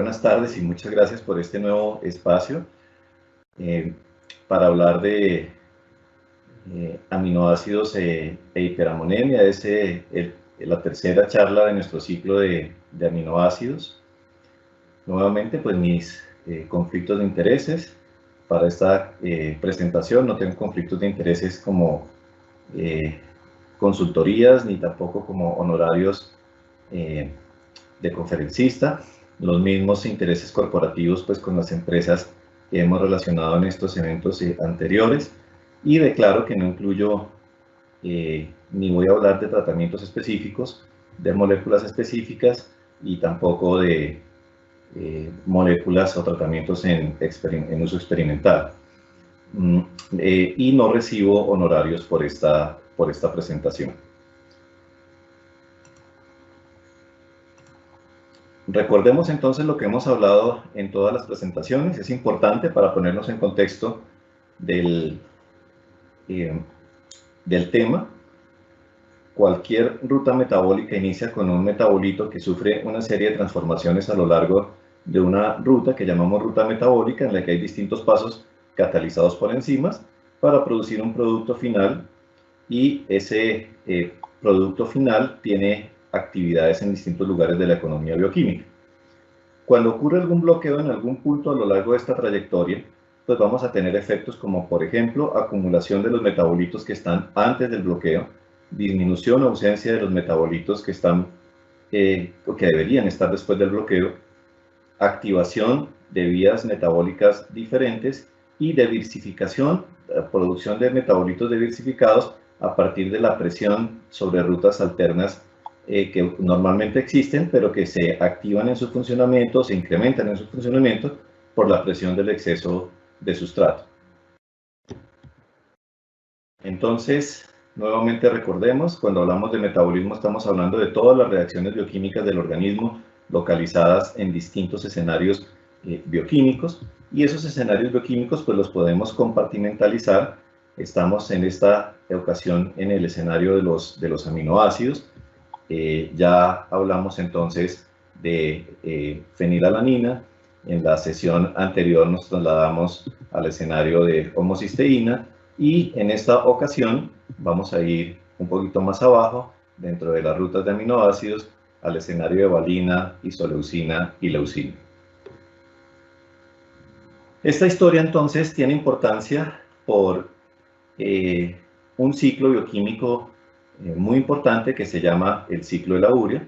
buenas tardes y muchas gracias por este nuevo espacio para hablar de aminoácidos e hiperamonemia. Es la tercera charla de nuestro ciclo de aminoácidos. Nuevamente, pues mis conflictos de intereses para esta presentación. No tengo conflictos de intereses como consultorías ni tampoco como honorarios de conferencista. Los mismos intereses corporativos pues con las empresas que hemos relacionado en estos eventos anteriores, y declaro que no incluyo ni voy a hablar de tratamientos específicos, de moléculas específicas y tampoco de moléculas o tratamientos en uso experimental. Y no recibo honorarios por esta presentación. Recordemos entonces lo que hemos hablado en todas las presentaciones. Es importante para ponernos en contexto del tema. Cualquier ruta metabólica inicia con un metabolito que sufre una serie de transformaciones a lo largo de una ruta que llamamos ruta metabólica, en la que hay distintos pasos catalizados por enzimas para producir un producto final, y ese producto final tiene actividades en distintos lugares de la economía bioquímica. Cuando ocurre algún bloqueo en algún punto a lo largo de esta trayectoria, pues vamos a tener efectos como, por ejemplo, acumulación de los metabolitos que están antes del bloqueo, disminución o ausencia de los metabolitos que están o que deberían estar después del bloqueo, activación de vías metabólicas diferentes y diversificación, producción de metabolitos diversificados a partir de la presión sobre rutas alternas que normalmente existen, pero que se activan en su funcionamiento, se incrementan en su funcionamiento por la presión del exceso de sustrato. Entonces, nuevamente recordemos, cuando hablamos de metabolismo estamos hablando de todas las reacciones bioquímicas del organismo localizadas en distintos escenarios bioquímicos, y esos escenarios bioquímicos pues los podemos compartimentalizar. Estamos en esta ocasión en el escenario de los aminoácidos. Ya hablamos entonces de fenilalanina. En la sesión anterior nos trasladamos al escenario de homocisteína, y en esta ocasión vamos a ir un poquito más abajo dentro de las rutas de aminoácidos al escenario de valina, isoleucina y leucina. Esta historia entonces tiene importancia por un ciclo bioquímico muy importante que se llama el ciclo de la urea.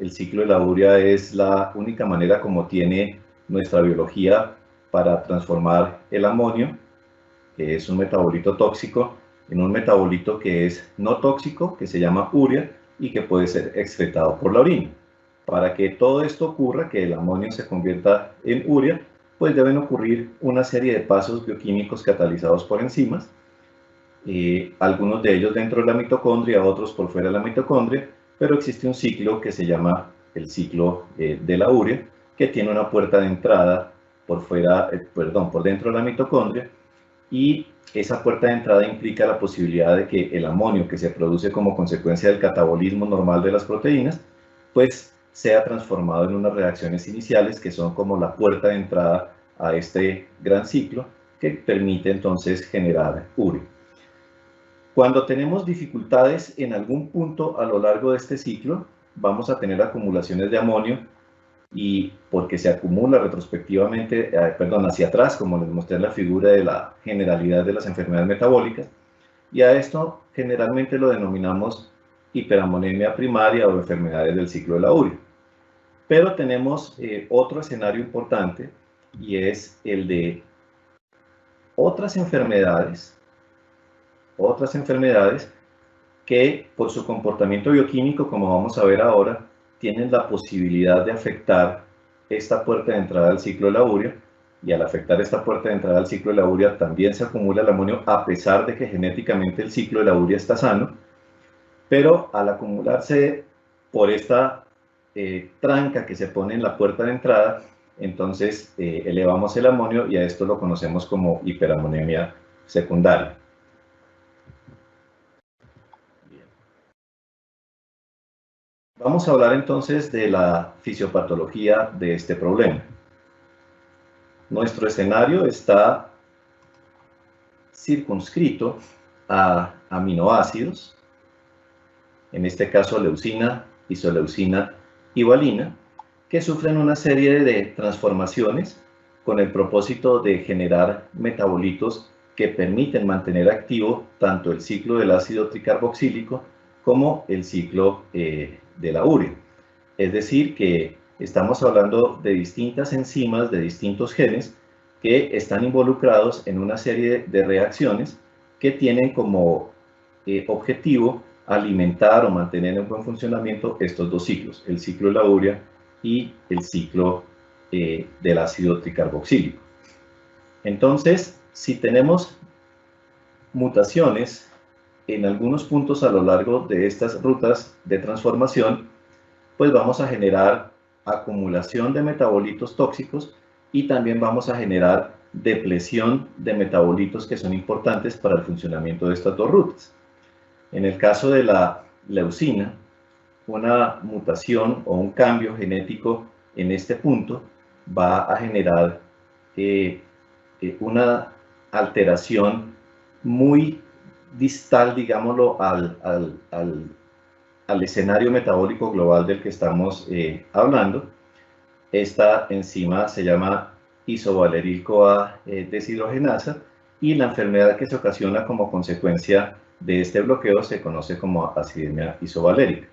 El ciclo de la urea es la única manera como tiene nuestra biología para transformar el amonio, que es un metabolito tóxico, en un metabolito que es no tóxico, que se llama urea y que puede ser excretado por la orina. Para que todo esto ocurra, que el amonio se convierta en urea, pues deben ocurrir una serie de pasos bioquímicos catalizados por enzimas, algunos de ellos dentro de la mitocondria, otros por fuera de la mitocondria, pero existe un ciclo que se llama el ciclo de la urea, que tiene una puerta de entrada por dentro de la mitocondria, y esa puerta de entrada implica la posibilidad de que el amonio que se produce como consecuencia del catabolismo normal de las proteínas, pues sea transformado en unas reacciones iniciales que son como la puerta de entrada a este gran ciclo que permite entonces generar urea. Cuando tenemos dificultades en algún punto a lo largo de este ciclo, vamos a tener acumulaciones de amonio, y porque se acumula retrospectivamente, hacia atrás, como les mostré en la figura de la generalidad de las enfermedades metabólicas, y a esto generalmente lo denominamos hiperamonemia primaria o enfermedades del ciclo de la urea. Pero tenemos otro escenario importante, y es el de otras enfermedades que por su comportamiento bioquímico, como vamos a ver ahora, tienen la posibilidad de afectar esta puerta de entrada al ciclo de la urea, y al afectar esta puerta de entrada al ciclo de la urea también se acumula el amonio, a pesar de que genéticamente el ciclo de la urea está sano, pero al acumularse por esta tranca que se pone en la puerta de entrada, entonces elevamos el amonio, y a esto lo conocemos como hiperamonemia secundaria. Vamos a hablar entonces de la fisiopatología de este problema. Nuestro escenario está circunscrito a aminoácidos, en este caso leucina, isoleucina y valina, que sufren una serie de transformaciones con el propósito de generar metabolitos que permiten mantener activo tanto el ciclo del ácido tricarboxílico como el ciclo de la urea. Es decir, que estamos hablando de distintas enzimas, de distintos genes, que están involucrados en una serie de reacciones que tienen como objetivo alimentar o mantener en buen funcionamiento estos dos ciclos, el ciclo de la urea y el ciclo del ácido tricarboxílico. Entonces, si tenemos mutaciones en algunos puntos a lo largo de estas rutas de transformación, pues vamos a generar acumulación de metabolitos tóxicos y también vamos a generar depresión de metabolitos que son importantes para el funcionamiento de estas dos rutas. En el caso de la leucina, una mutación o un cambio genético en este punto va a generar una alteración muy distal, digámoslo, al escenario metabólico global del que estamos hablando. Esta enzima se llama isovaleril-CoA deshidrogenasa y la enfermedad que se ocasiona como consecuencia de este bloqueo se conoce como acidemia isovalérica.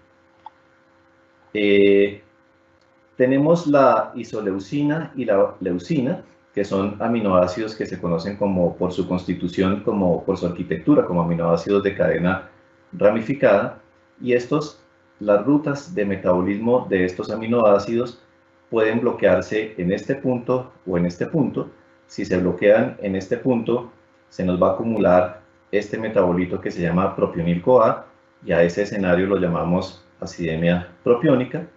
Tenemos la isoleucina y la leucina, que son aminoácidos que se conocen como, por su constitución, como por su arquitectura, como aminoácidos de cadena ramificada, y las rutas de metabolismo de estos aminoácidos pueden bloquearse en este punto o en este punto. Si se bloquean en este punto, se nos va a acumular este metabolito que se llama propionil-CoA, y a ese escenario lo llamamos acidemia propiónica.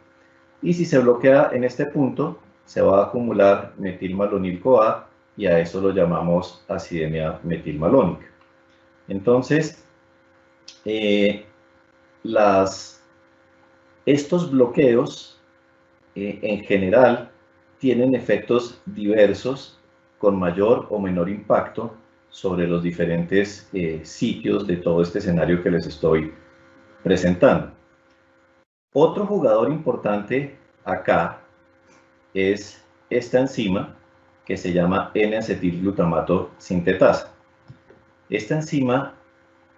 Y si se bloquea en este punto, se va a acumular metilmalonil-CoA, y a eso lo llamamos acidemia metilmalónica. Entonces, estos bloqueos en general tienen efectos diversos con mayor o menor impacto sobre los diferentes sitios de todo este escenario que les estoy presentando. Otro jugador importante acá es esta enzima que se llama N-acetilglutamato sintetasa. Esta enzima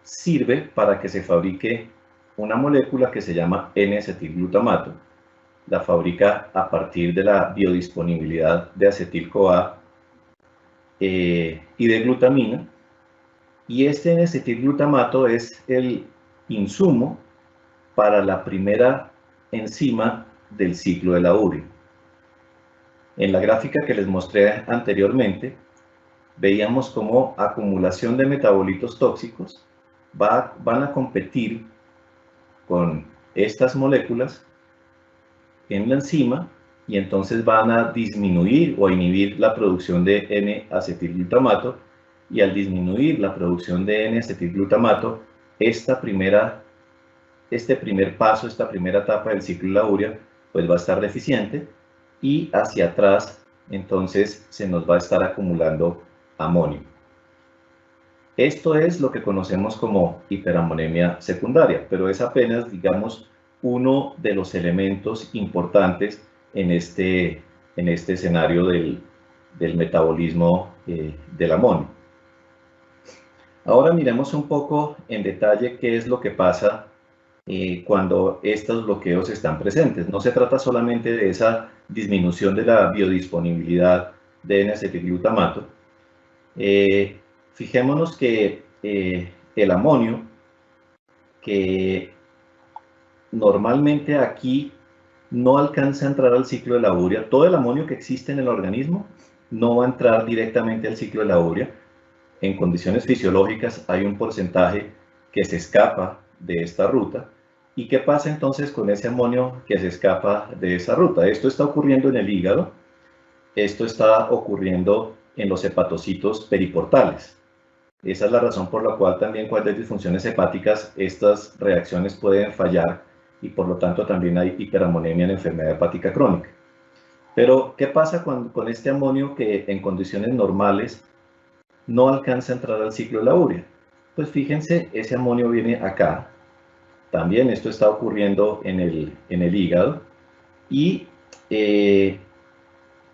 sirve para que se fabrique una molécula que se llama N-acetilglutamato. La fabrica a partir de la biodisponibilidad de acetil-CoA y de glutamina. Y este N-acetilglutamato es el insumo para la primera enzima del ciclo de la urea. En la gráfica que les mostré anteriormente, veíamos cómo acumulación de metabolitos tóxicos van a competir con estas moléculas en la enzima, y entonces van a disminuir o a inhibir la producción de N-acetilglutamato, y al disminuir la producción de N-acetilglutamato, este primer paso, esta primera etapa del ciclo de la urea, pues va a estar deficiente, y hacia atrás entonces se nos va a estar acumulando amonio. Esto es lo que conocemos como hiperamonemia secundaria, pero es apenas, digamos, uno de los elementos importantes en este escenario del metabolismo del amonio. Ahora miremos un poco en detalle qué es lo que pasa cuando estos bloqueos están presentes. No se trata solamente de esa disminución de la biodisponibilidad de N-acetilglutamato. Fijémonos que el amonio, que normalmente aquí no alcanza a entrar al ciclo de la urea, todo el amonio que existe en el organismo no va a entrar directamente al ciclo de la urea. En condiciones fisiológicas hay un porcentaje que se escapa de esta ruta. ¿Y qué pasa entonces con ese amonio que se escapa de esa ruta? Esto está ocurriendo en el hígado, esto está ocurriendo en los hepatocitos periportales. Esa es la razón por la cual también cuando hay disfunciones hepáticas, estas reacciones pueden fallar y por lo tanto también hay hiperamonemia en enfermedad hepática crónica. Pero, ¿qué pasa con este amonio que en condiciones normales no alcanza a entrar al ciclo de la urea? Pues fíjense, ese amonio viene acá. También esto está ocurriendo en el hígado,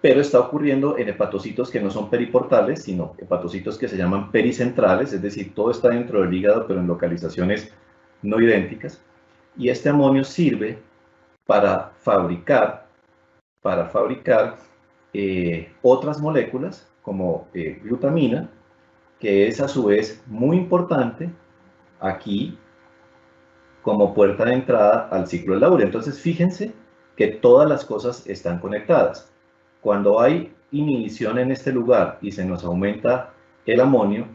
pero está ocurriendo en hepatocitos que no son periportales, sino hepatocitos que se llaman pericentrales, es decir, todo está dentro del hígado, pero en localizaciones no idénticas. Y este amonio sirve para fabricar otras moléculas, como glutamina, que es a su vez muy importante aquí como puerta de entrada al ciclo de la urea. Entonces, fíjense que todas las cosas están conectadas. Cuando hay inhibición en este lugar y se nos aumenta el amonio,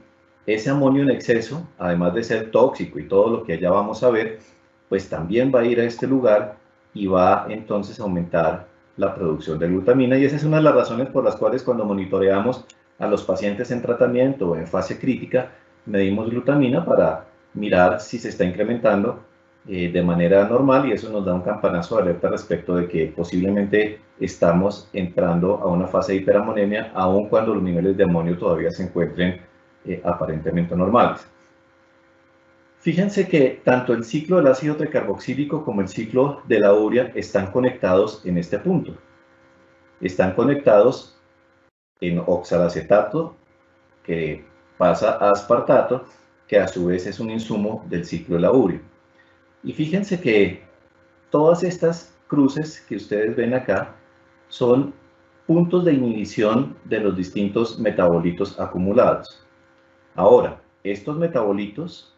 ese amonio en exceso, además de ser tóxico y todo lo que allá vamos a ver, pues también va a ir a este lugar y va entonces a aumentar la producción de glutamina. Y esa es una de las razones por las cuales cuando monitoreamos a los pacientes en tratamiento o en fase crítica, medimos glutamina para mirar si se está incrementando de manera normal, y eso nos da un campanazo de alerta respecto de que posiblemente estamos entrando a una fase de hiperamonemia, aun cuando los niveles de amonio todavía se encuentren aparentemente normales. Fíjense que tanto el ciclo del ácido tricarboxílico como el ciclo de la urea están conectados en este punto. Están conectados en oxalacetato, que pasa a aspartato, que a su vez es un insumo del ciclo de la urea. Y fíjense que todas estas cruces que ustedes ven acá son puntos de inhibición de los distintos metabolitos acumulados. Ahora, estos metabolitos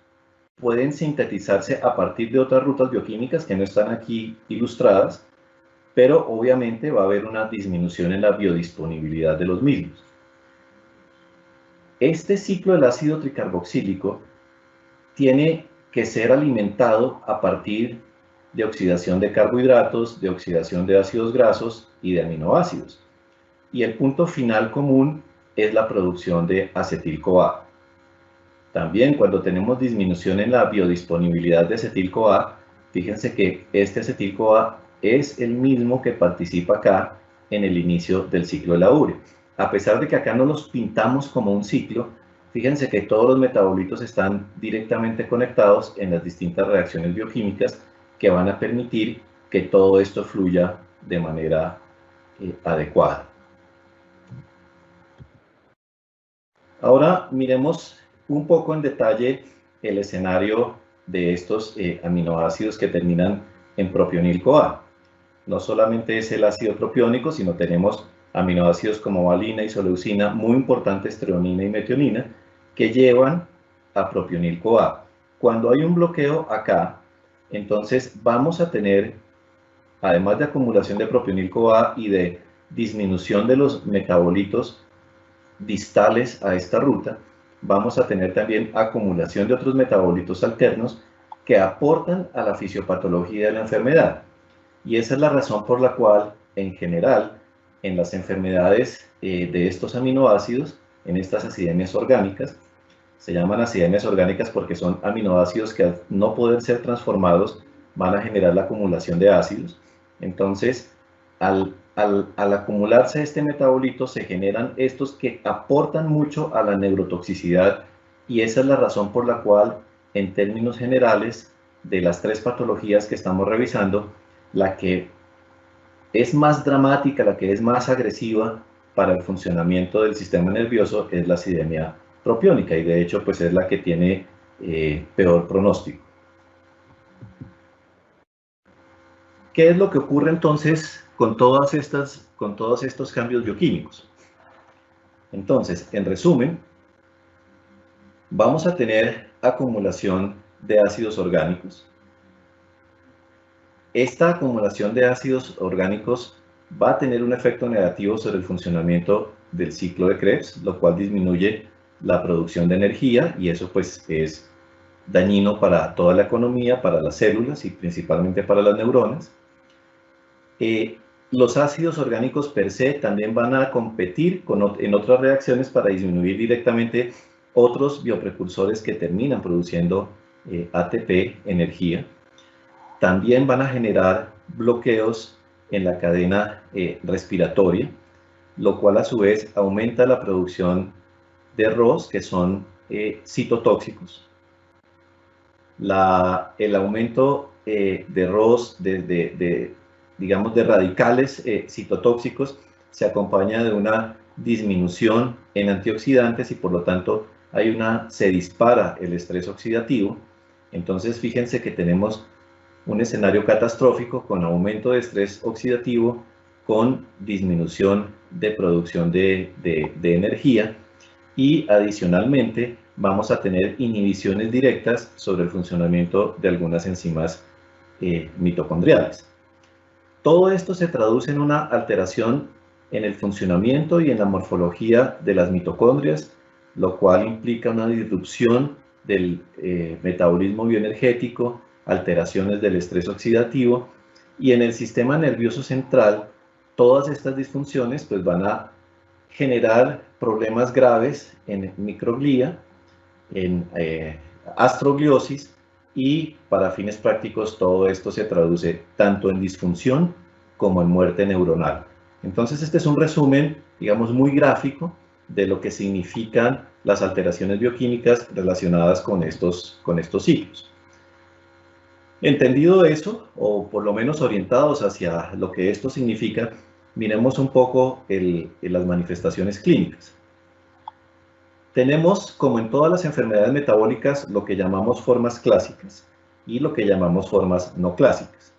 pueden sintetizarse a partir de otras rutas bioquímicas que no están aquí ilustradas, pero obviamente va a haber una disminución en la biodisponibilidad de los mismos. Este ciclo del ácido tricarboxílico tiene que ser alimentado a partir de oxidación de carbohidratos, de oxidación de ácidos grasos y de aminoácidos. Y el punto final común es la producción de acetil-CoA. También cuando tenemos disminución en la biodisponibilidad de acetil-CoA, fíjense que este acetil-CoA es el mismo que participa acá en el inicio del ciclo de la urea. A pesar de que acá no los pintamos como un ciclo, fíjense que todos los metabolitos están directamente conectados en las distintas reacciones bioquímicas que van a permitir que todo esto fluya de manera adecuada. Ahora miremos un poco en detalle el escenario de estos aminoácidos que terminan en propionil-CoA. No solamente es el ácido propiónico, sino tenemos aminoácidos como valina, isoleucina, muy importantes, treonina y metionina, que llevan a propionil-CoA. Cuando hay un bloqueo acá, entonces vamos a tener, además de acumulación de propionil-CoA y de disminución de los metabolitos distales a esta ruta, vamos a tener también acumulación de otros metabolitos alternos que aportan a la fisiopatología de la enfermedad. Y esa es la razón por la cual, en general, en las enfermedades de estos aminoácidos, en estas acidemias orgánicas, se llaman acidemias orgánicas porque son aminoácidos que al no poder ser transformados van a generar la acumulación de ácidos. Entonces, al acumularse este metabolito se generan estos que aportan mucho a la neurotoxicidad, y esa es la razón por la cual, en términos generales, de las tres patologías que estamos revisando, la que es más dramática, la que es más agresiva para el funcionamiento del sistema nervioso es la acidemia propiónica, y de hecho pues es la que tiene peor pronóstico. ¿Qué es lo que ocurre entonces con todos estos cambios bioquímicos? Entonces, en resumen, vamos a tener acumulación de ácidos orgánicos. Esta acumulación de ácidos orgánicos va a tener un efecto negativo sobre el funcionamiento del ciclo de Krebs, lo cual disminuye la producción de energía, y eso pues es dañino para toda la economía, para las células y principalmente para las neuronas. Los ácidos orgánicos per se también van a competir en otras reacciones para disminuir directamente otros bioprecursores que terminan produciendo ATP, energía. también van a generar bloqueos en la cadena respiratoria, lo cual a su vez aumenta la producción de ROS, que son citotóxicos. El aumento de ROS, digamos, de radicales citotóxicos, se acompaña de una disminución en antioxidantes y por lo tanto se dispara el estrés oxidativo. Entonces fíjense que tenemos un escenario catastrófico con aumento de estrés oxidativo, con disminución de producción de energía, y adicionalmente vamos a tener inhibiciones directas sobre el funcionamiento de algunas enzimas mitocondriales. Todo esto se traduce en una alteración en el funcionamiento y en la morfología de las mitocondrias, lo cual implica una disrupción del metabolismo bioenergético, alteraciones del estrés oxidativo, y en el sistema nervioso central todas estas disfunciones pues van a generar problemas graves en microglía, en astrogliosis, y para fines prácticos todo esto se traduce tanto en disfunción como en muerte neuronal. Entonces este es un resumen, digamos, muy gráfico de lo que significan las alteraciones bioquímicas relacionadas con estos ciclos. Entendido eso, o por lo menos orientados hacia lo que esto significa, miremos un poco las manifestaciones clínicas. Tenemos, como en todas las enfermedades metabólicas, lo que llamamos formas clásicas y lo que llamamos formas no clásicas.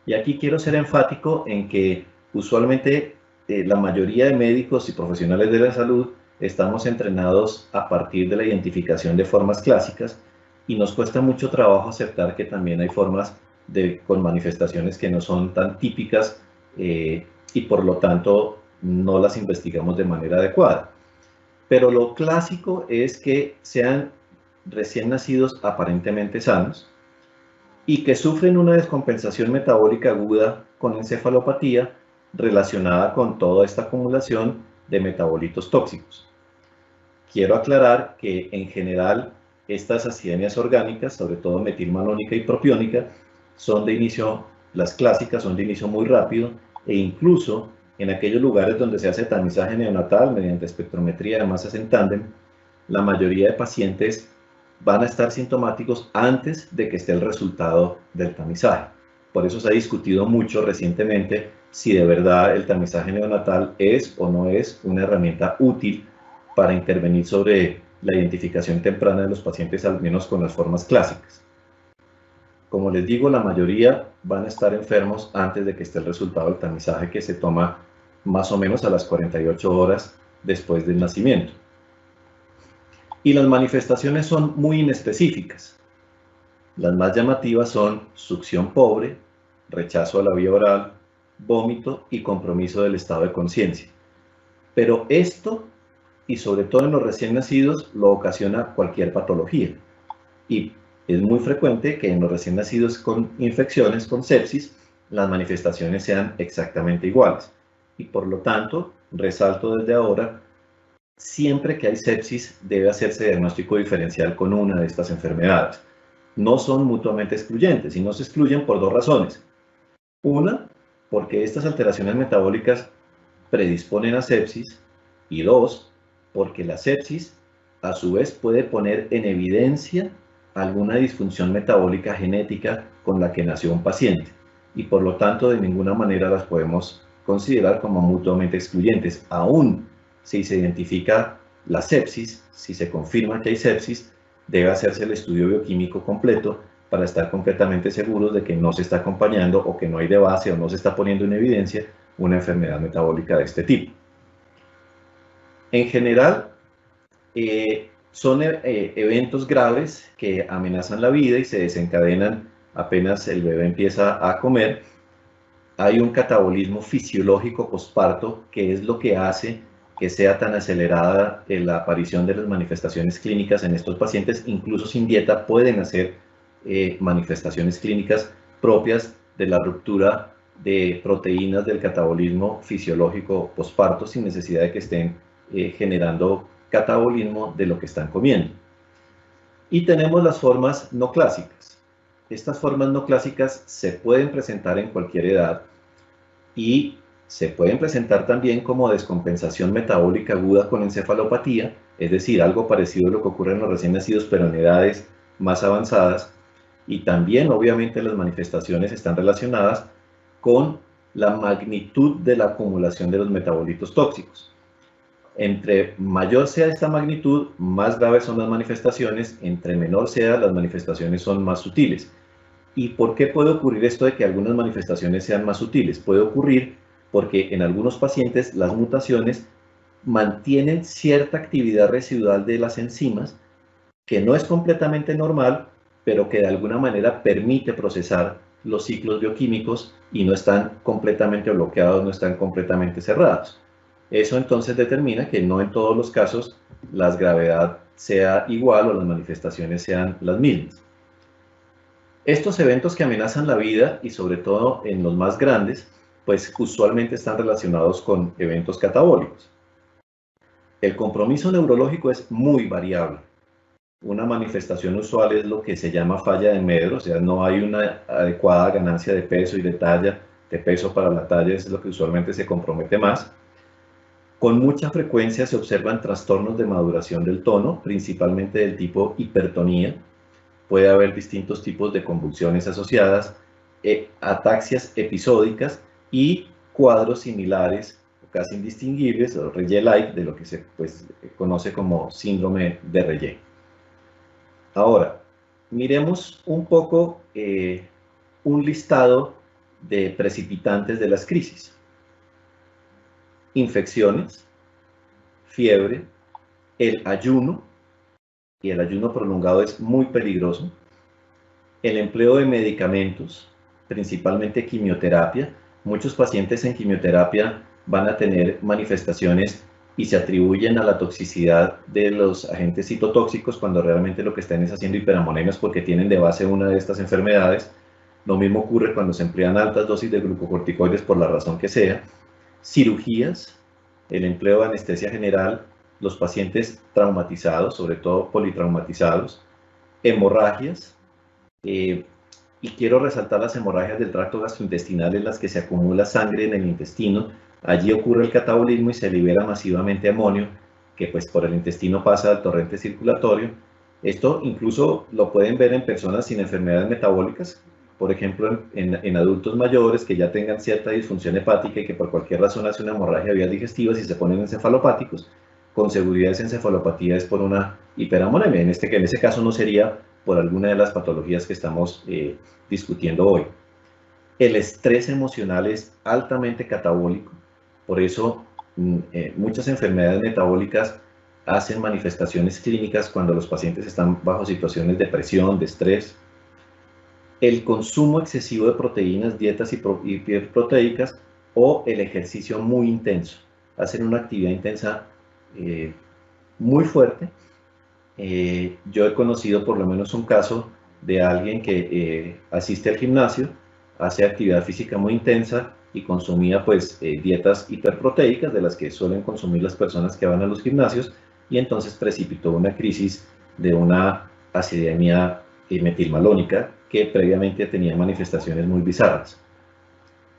Y aquí quiero ser enfático en que usualmente la mayoría de médicos y profesionales de la salud estamos entrenados a partir de la identificación de formas clásicas, y nos cuesta mucho trabajo aceptar que también hay formas con manifestaciones que no son tan típicas y por lo tanto no las investigamos de manera adecuada. Pero lo clásico es que sean recién nacidos aparentemente sanos y que sufren una descompensación metabólica aguda con encefalopatía relacionada con toda esta acumulación de metabolitos tóxicos. Quiero aclarar que en general estas acidemias orgánicas, sobre todo metilmalónica y propiónica, las clásicas son de inicio muy rápido, e incluso en aquellos lugares donde se hace tamizaje neonatal mediante espectrometría de masas en tándem, la mayoría de pacientes van a estar sintomáticos antes de que esté el resultado del tamizaje. Por eso se ha discutido mucho recientemente si de verdad el tamizaje neonatal es o no es una herramienta útil para intervenir sobre la identificación temprana de los pacientes, al menos con las formas clásicas. Como les digo, la mayoría van a estar enfermos antes de que esté el resultado del tamizaje, que se toma más o menos a las 48 horas después del nacimiento. Y las manifestaciones son muy inespecíficas. Las más llamativas son succión pobre, rechazo a la vía oral, vómito y compromiso del estado de conciencia. Pero esto, y sobre todo en los recién nacidos, lo ocasiona cualquier patología. Y es muy frecuente que en los recién nacidos con infecciones, con sepsis, las manifestaciones sean exactamente iguales. Y por lo tanto, resalto desde ahora, siempre que hay sepsis debe hacerse diagnóstico diferencial con una de estas enfermedades. No son mutuamente excluyentes, y no se excluyen por dos razones. Una, porque estas alteraciones metabólicas predisponen a sepsis, y dos, porque la sepsis a su vez puede poner en evidencia alguna disfunción metabólica genética con la que nació un paciente, y por lo tanto de ninguna manera las podemos considerar como mutuamente excluyentes. Aún si se identifica la sepsis, si se confirma que hay sepsis, debe hacerse el estudio bioquímico completo para estar completamente seguros de que no se está acompañando, o que no hay de base o no se está poniendo en evidencia una enfermedad metabólica de este tipo. En general, son eventos graves que amenazan la vida y se desencadenan apenas el bebé empieza a comer. Hay un catabolismo fisiológico posparto, que es lo que hace que sea tan acelerada la aparición de las manifestaciones clínicas en estos pacientes. Incluso sin dieta pueden hacer manifestaciones clínicas propias de la ruptura de proteínas del catabolismo fisiológico posparto, sin necesidad de que estén generando catabolismo de lo que están comiendo. Y tenemos las formas no clásicas. estas formas no clásicas se pueden presentar en cualquier edad y se pueden presentar también como descompensación metabólica aguda con encefalopatía, es decir, algo parecido a lo que ocurre en los recién nacidos, pero en edades más avanzadas. Y también, obviamente, las manifestaciones están relacionadas con la magnitud de la acumulación de los metabolitos tóxicos. Entre mayor sea esta magnitud, más graves son las manifestaciones. Entre menor sea, las manifestaciones son más sutiles. ¿Y por qué puede ocurrir esto de que algunas manifestaciones sean más sutiles? Puede ocurrir porque en algunos pacientes las mutaciones mantienen cierta actividad residual de las enzimas que no es completamente normal, pero que de alguna manera permite procesar los ciclos bioquímicos y no están completamente bloqueados, no están completamente cerrados. Eso entonces determina que no en todos los casos la gravedad sea igual o las manifestaciones sean las mismas. Estos eventos que amenazan la vida, y sobre todo en los más grandes, pues usualmente están relacionados con eventos catabólicos. El compromiso neurológico es muy variable. Una manifestación usual es lo que se llama falla de Medro, o sea, no hay una adecuada ganancia de peso y de talla, de peso para la talla, es lo que usualmente se compromete más. Con mucha frecuencia se observan trastornos de maduración del tono, principalmente del tipo hipertonía. Puede haber distintos tipos de convulsiones asociadas, ataxias episódicas y cuadros similares, casi indistinguibles, o Reye-like, de lo que se conoce como síndrome de Reye. Ahora, miremos un poco un listado de precipitantes de las crisis. Infecciones, fiebre, el ayuno, y el ayuno prolongado es muy peligroso, el empleo de medicamentos, principalmente quimioterapia. Muchos pacientes en quimioterapia van a tener manifestaciones y se atribuyen a la toxicidad de los agentes citotóxicos cuando realmente lo que están es haciendo hiperammonemias porque tienen de base una de estas enfermedades. Lo mismo ocurre cuando se emplean altas dosis de glucocorticoides por la razón que sea. Cirugías, el empleo de anestesia general, los pacientes traumatizados, sobre todo politraumatizados, hemorragias, y quiero resaltar las hemorragias del tracto gastrointestinal en las que se acumula sangre en el intestino. Allí ocurre el catabolismo y se libera masivamente amonio, que pues por el intestino pasa al torrente circulatorio. Esto incluso lo pueden ver en personas sin enfermedades metabólicas, por ejemplo en adultos mayores que ya tengan cierta disfunción hepática y que por cualquier razón hace una hemorragia de vías digestivas y se ponen encefalopáticos. Con seguridad esa encefalopatía es por una hiperamonemia. En ese caso no sería por alguna de las patologías que estamos discutiendo hoy. El estrés emocional es altamente catabólico, por eso muchas enfermedades metabólicas hacen manifestaciones clínicas cuando los pacientes están bajo situaciones de presión, de estrés. El consumo excesivo de proteínas, dietas hiperproteicas o el ejercicio muy intenso. Hacen una actividad intensa muy fuerte. Yo he conocido por lo menos un caso de alguien que asiste al gimnasio, hace actividad física muy intensa y consumía dietas hiperproteicas de las que suelen consumir las personas que van a los gimnasios, y entonces precipitó una crisis de una acidemia metilmalónica que previamente tenía manifestaciones muy bizarras.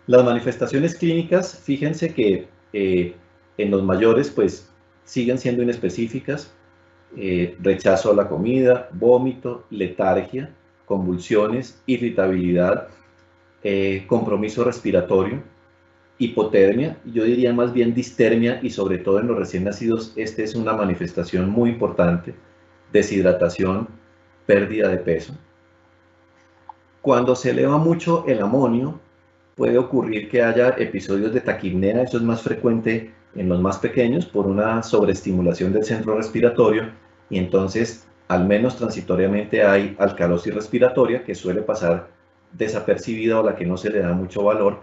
Las manifestaciones clínicas, fíjense que en los mayores siguen siendo inespecíficas. Rechazo a la comida, vómito, letargia, convulsiones, irritabilidad, compromiso respiratorio, hipotermia, yo diría más bien distermia, y sobre todo en los recién nacidos esta es una manifestación muy importante, deshidratación, pérdida de peso. Cuando se eleva mucho el amonio, puede ocurrir que haya episodios de taquipnea. Eso es más frecuente en los más pequeños por una sobreestimulación del centro respiratorio, y entonces al menos transitoriamente hay alcalosis respiratoria que suele pasar desapercibida o a la que no se le da mucho valor,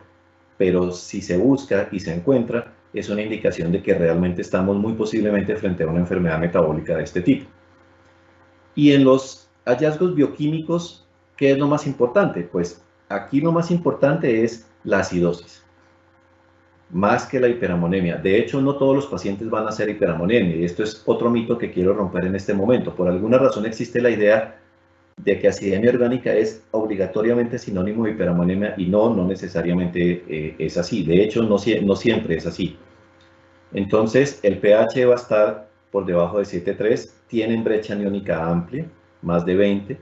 pero si se busca y se encuentra es una indicación de que realmente estamos muy posiblemente frente a una enfermedad metabólica de este tipo. Y en los hallazgos bioquímicos, ¿qué es lo más importante? Pues aquí lo más importante es la acidosis, más que la hiperamonemia. De hecho, no todos los pacientes van a hacer hiperamonemia, y esto es otro mito que quiero romper en este momento. Por alguna razón existe la idea de que acidemia orgánica es obligatoriamente sinónimo de hiperamonemia y no necesariamente es así. De hecho, no siempre es así. Entonces, el pH va a estar por debajo de 7,3, tienen brecha aniónica amplia, más de 20,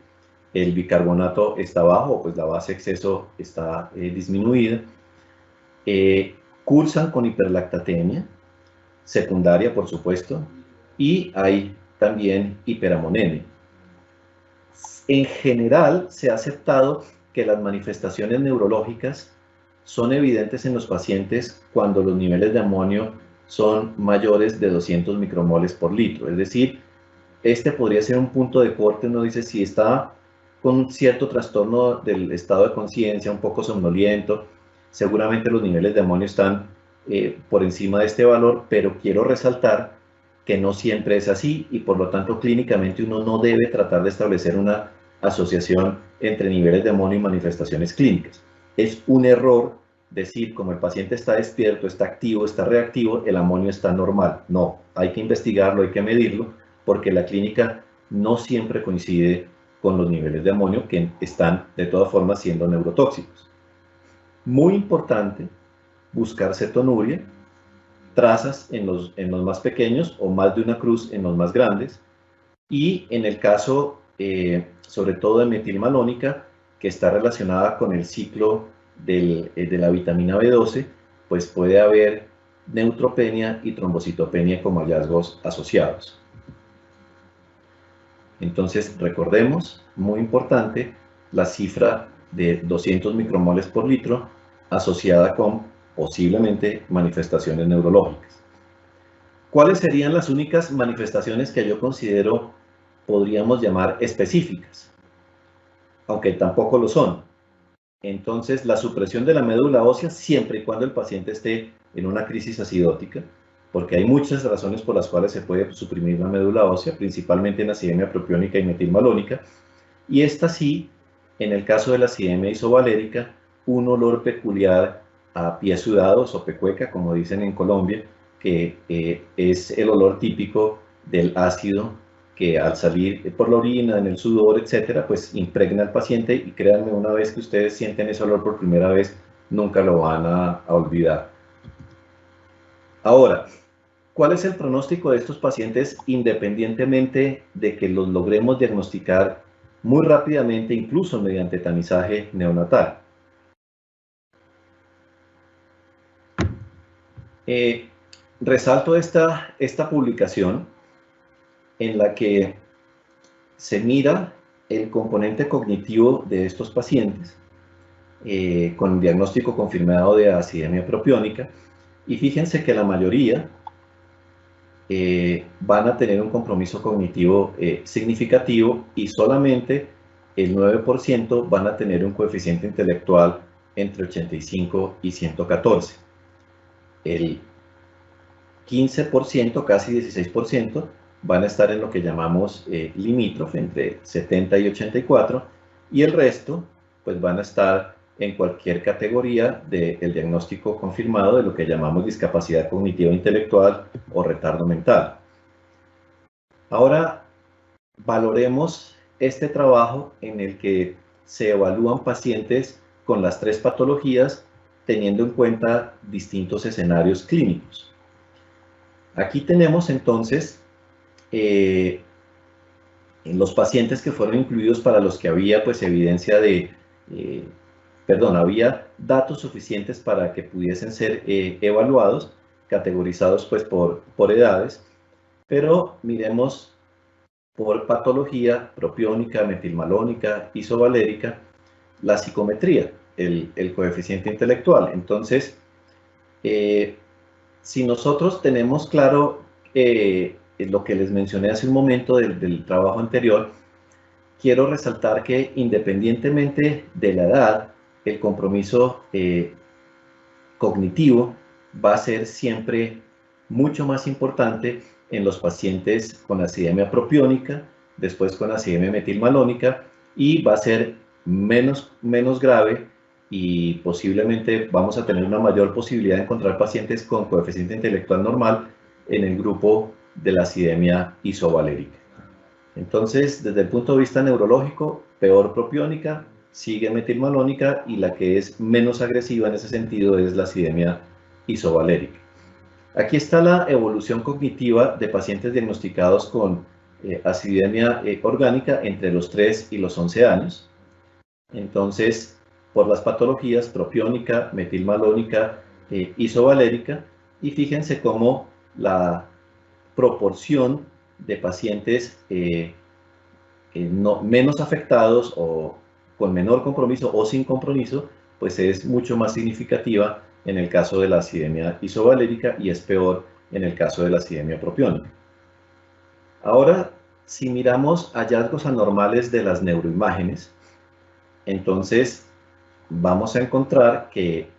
el bicarbonato está bajo, pues la base exceso está disminuida, cursan con hiperlactatemia, secundaria por supuesto, y hay también hiperamonemia. En general, se ha aceptado que las manifestaciones neurológicas son evidentes en los pacientes cuando los niveles de amonio son mayores de 200 micromoles por litro. Es decir, este podría ser un punto de corte. Uno dice, si está con cierto trastorno del estado de conciencia, un poco somnoliento, seguramente los niveles de amonio están por encima de este valor, pero quiero resaltar que no siempre es así y por lo tanto clínicamente uno no debe tratar de establecer una asociación entre niveles de amonio y manifestaciones clínicas. Es un error decir, como el paciente está despierto, está activo, está reactivo, el amonio está normal. No, hay que investigarlo, hay que medirlo, porque la clínica no siempre coincide con los niveles de amonio que están de todas formas siendo neurotóxicos. Muy importante buscar cetonuria, trazas en los más pequeños o más de una cruz en los más grandes, y en el caso sobre todo de metilmalónica, que está relacionada con el ciclo de la vitamina B12, pues puede haber neutropenia y trombocitopenia como hallazgos asociados. Entonces, recordemos, muy importante, la cifra de 200 micromoles por litro asociada con posiblemente manifestaciones neurológicas. ¿Cuáles serían las únicas manifestaciones que yo considero podríamos llamar específicas? Aunque tampoco lo son. Entonces, la supresión de la médula ósea siempre y cuando el paciente esté en una crisis acidótica, porque hay muchas razones por las cuales se puede suprimir la médula ósea, principalmente en acidemia propiónica y metilmalónica, y esta sí, en el caso de la acidemia isovalérica, un olor peculiar a pies sudados o pecueca, como dicen en Colombia, que es el olor típico del ácido que al salir por la orina, en el sudor, etcétera, pues impregna al paciente, y créanme, una vez que ustedes sienten ese olor por primera vez, nunca lo van a olvidar. Ahora, ¿cuál es el pronóstico de estos pacientes independientemente de que los logremos diagnosticar muy rápidamente, incluso mediante tamizaje neonatal? Resalto esta publicación en la que se mira el componente cognitivo de estos pacientes con diagnóstico confirmado de acidemia propiónica, y fíjense que la mayoría van a tener un compromiso cognitivo significativo, y solamente el 9% van a tener un coeficiente intelectual entre 85 y 114. El 15%, casi 16%, van a estar en lo que llamamos limítrofe, entre 70 y 84, y el resto pues van a estar en cualquier categoría del diagnóstico confirmado de lo que llamamos discapacidad cognitiva intelectual o retardo mental. Ahora valoremos este trabajo en el que se evalúan pacientes con las 3 patologías teniendo en cuenta distintos escenarios clínicos. Aquí tenemos entonces en los pacientes que fueron incluidos para los que había pues evidencia de, había datos suficientes para que pudiesen ser evaluados, categorizados pues por edades, pero miremos por patología propiónica, metilmalónica, isovalérica, la psicometría, el coeficiente intelectual. Entonces, si nosotros tenemos claro lo que les mencioné hace un momento del trabajo anterior, quiero resaltar que independientemente de la edad, el compromiso cognitivo va a ser siempre mucho más importante en los pacientes con acidemia propiónica, después con acidemia metilmalónica, y va a ser menos grave, y posiblemente vamos a tener una mayor posibilidad de encontrar pacientes con coeficiente intelectual normal en el grupo de la acidemia isovalérica. Entonces, desde el punto de vista neurológico, peor propiónica, sigue metilmalónica, y la que es menos agresiva en ese sentido es la acidemia isovalérica. Aquí está la evolución cognitiva de pacientes diagnosticados con acidemia orgánica entre los 3 y los 11 años. Entonces, por las patologías propiónica, metilmalónica, isovalérica, y fíjense cómo la proporción de pacientes menos afectados o con menor compromiso o sin compromiso, pues es mucho más significativa en el caso de la acidemia isovalérica y es peor en el caso de la acidemia propiónica. Ahora, si miramos hallazgos anormales de las neuroimágenes, entonces vamos a encontrar que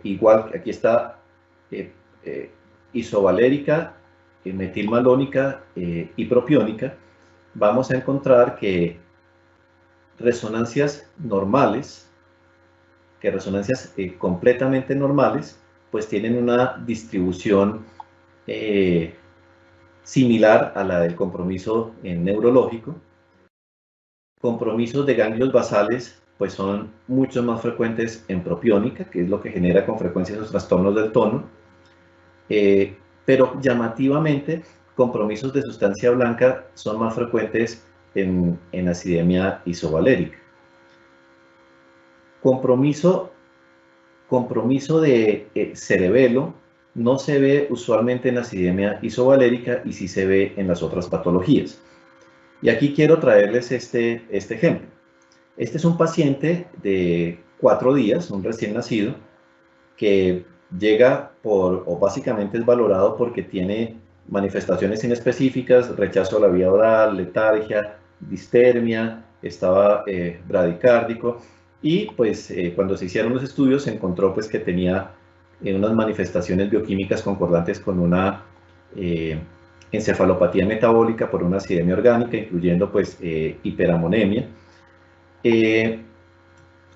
igual aquí está isovalérica, metilmalónica y propiónica, vamos a encontrar que resonancias normales, completamente normales, pues tienen una distribución similar a la del compromiso neurológico. Compromisos de ganglios basales pues son mucho más frecuentes en propiónica, que es lo que genera con frecuencia esos trastornos del tono, pero llamativamente compromisos de sustancia blanca son más frecuentes en acidemia isovalérica. Compromiso de cerebelo no se ve usualmente en acidemia isovalérica y sí se ve en las otras patologías. Y aquí quiero traerles este ejemplo. Este es un paciente de 4 días, un recién nacido, que llega o básicamente es valorado porque tiene manifestaciones inespecíficas, rechazo a la vía oral, letargia, distermia, estaba bradicárdico, y pues cuando se hicieron los estudios se encontró pues que tenía unas manifestaciones bioquímicas concordantes con una encefalopatía metabólica por una acidemia orgánica, incluyendo pues hiperamonemia.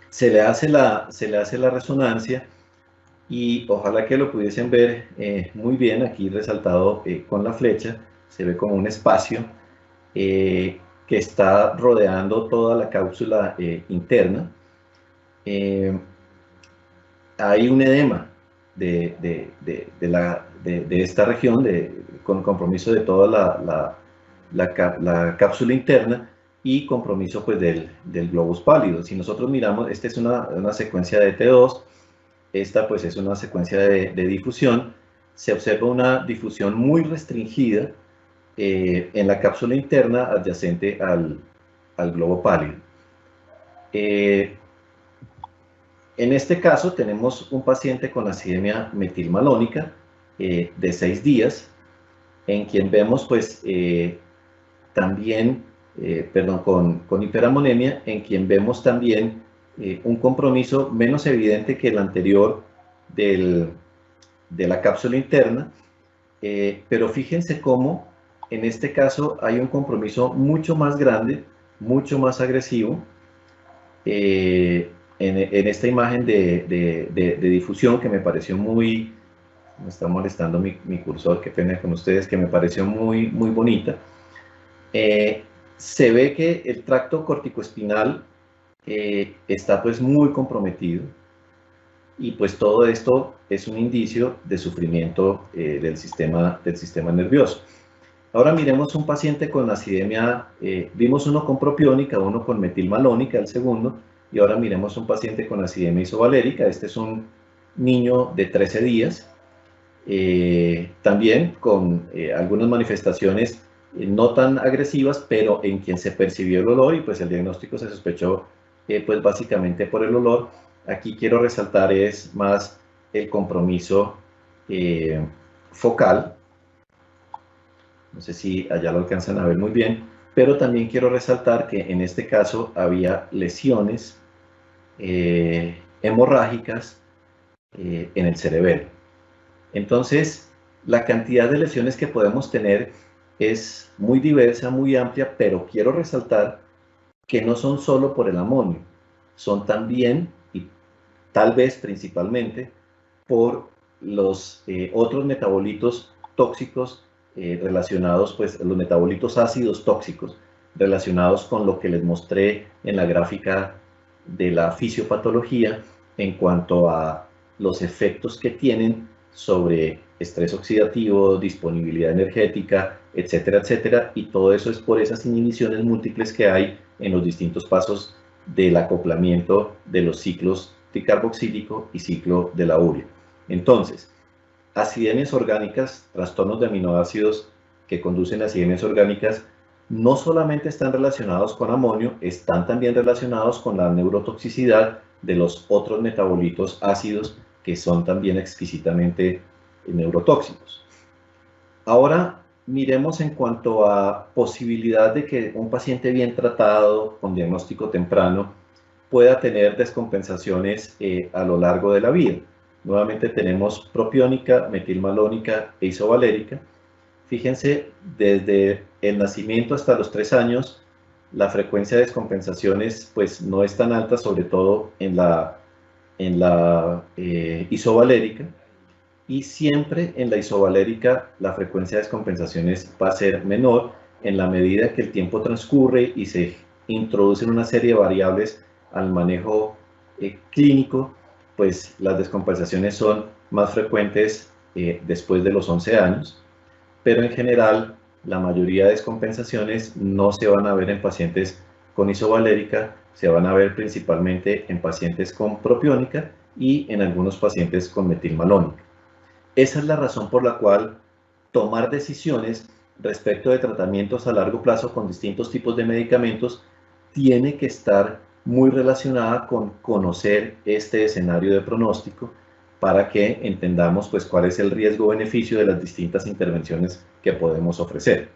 Se le hace la resonancia y ojalá que lo pudiesen ver muy bien, aquí resaltado con la flecha, se ve como un espacio que está rodeando toda la cápsula interna. Hay un edema de esta región con compromiso de toda la cápsula interna y compromiso pues del globus pálido. Si nosotros miramos, esta es una secuencia de T2, esta pues es una secuencia de difusión, se observa una difusión muy restringida en la cápsula interna adyacente al globo pálido. En este caso tenemos un paciente con acidemia metilmalónica de 6 días, en quien vemos pues también, con hiperamonemia, en quien vemos también un compromiso menos evidente que el anterior de la cápsula interna, pero fíjense cómo en este caso hay un compromiso mucho más grande, mucho más agresivo, en esta imagen de difusión que me pareció muy, me está molestando mi cursor, qué pena con ustedes, que me pareció muy bonita. Se ve que el tracto corticoespinal está pues muy comprometido, y pues todo esto es un indicio de sufrimiento del sistema nervioso. Ahora miremos un paciente con acidemia, vimos uno con propiónica, uno con metilmalónica, el segundo, y ahora miremos un paciente con acidemia isovalérica. Este es un niño de 13 días, también con algunas manifestaciones no tan agresivas, pero en quien se percibió el olor y pues el diagnóstico se sospechó pues básicamente por el olor. Aquí quiero resaltar es más el compromiso focal. No sé si allá lo alcanzan a ver muy bien, pero también quiero resaltar que en este caso había lesiones hemorrágicas en el cerebelo. Entonces, la cantidad de lesiones que podemos tener es muy diversa, muy amplia, pero quiero resaltar que no son solo por el amonio, son también, y tal vez principalmente, por los otros metabolitos tóxicos relacionados, pues los metabolitos ácidos tóxicos, relacionados con lo que les mostré en la gráfica de la fisiopatología en cuanto a los efectos que tienen sobre estrés oxidativo, disponibilidad energética, etcétera, etcétera, y todo eso es por esas inhibiciones múltiples que hay en los distintos pasos del acoplamiento de los ciclos tricarboxílico y ciclo de la urea. Entonces, acidemias orgánicas, trastornos de aminoácidos que conducen a acidemias orgánicas, no solamente están relacionados con amonio, están también relacionados con la neurotoxicidad de los otros metabolitos ácidos que son también exquisitamente neurotóxicos. Ahora miremos en cuanto a posibilidad de que un paciente bien tratado con diagnóstico temprano pueda tener descompensaciones a lo largo de la vida. Nuevamente tenemos propiónica, metilmalónica e isovalérica. Fíjense, desde el nacimiento hasta los 3 años, la frecuencia de descompensaciones pues, no es tan alta, sobre todo en la isovalérica, y siempre en la isovalérica la frecuencia de descompensaciones va a ser menor en la medida que el tiempo transcurre y se introducen una serie de variables al manejo clínico, pues las descompensaciones son más frecuentes después de los 11 años, pero en general la mayoría de descompensaciones no se van a ver en pacientes con isovalérica, se van a ver principalmente en pacientes con propiónica y en algunos pacientes con metilmalónica. Esa es la razón por la cual tomar decisiones respecto de tratamientos a largo plazo con distintos tipos de medicamentos tiene que estar muy relacionada con conocer este escenario de pronóstico para que entendamos pues, cuál es el riesgo-beneficio de las distintas intervenciones que podemos ofrecer.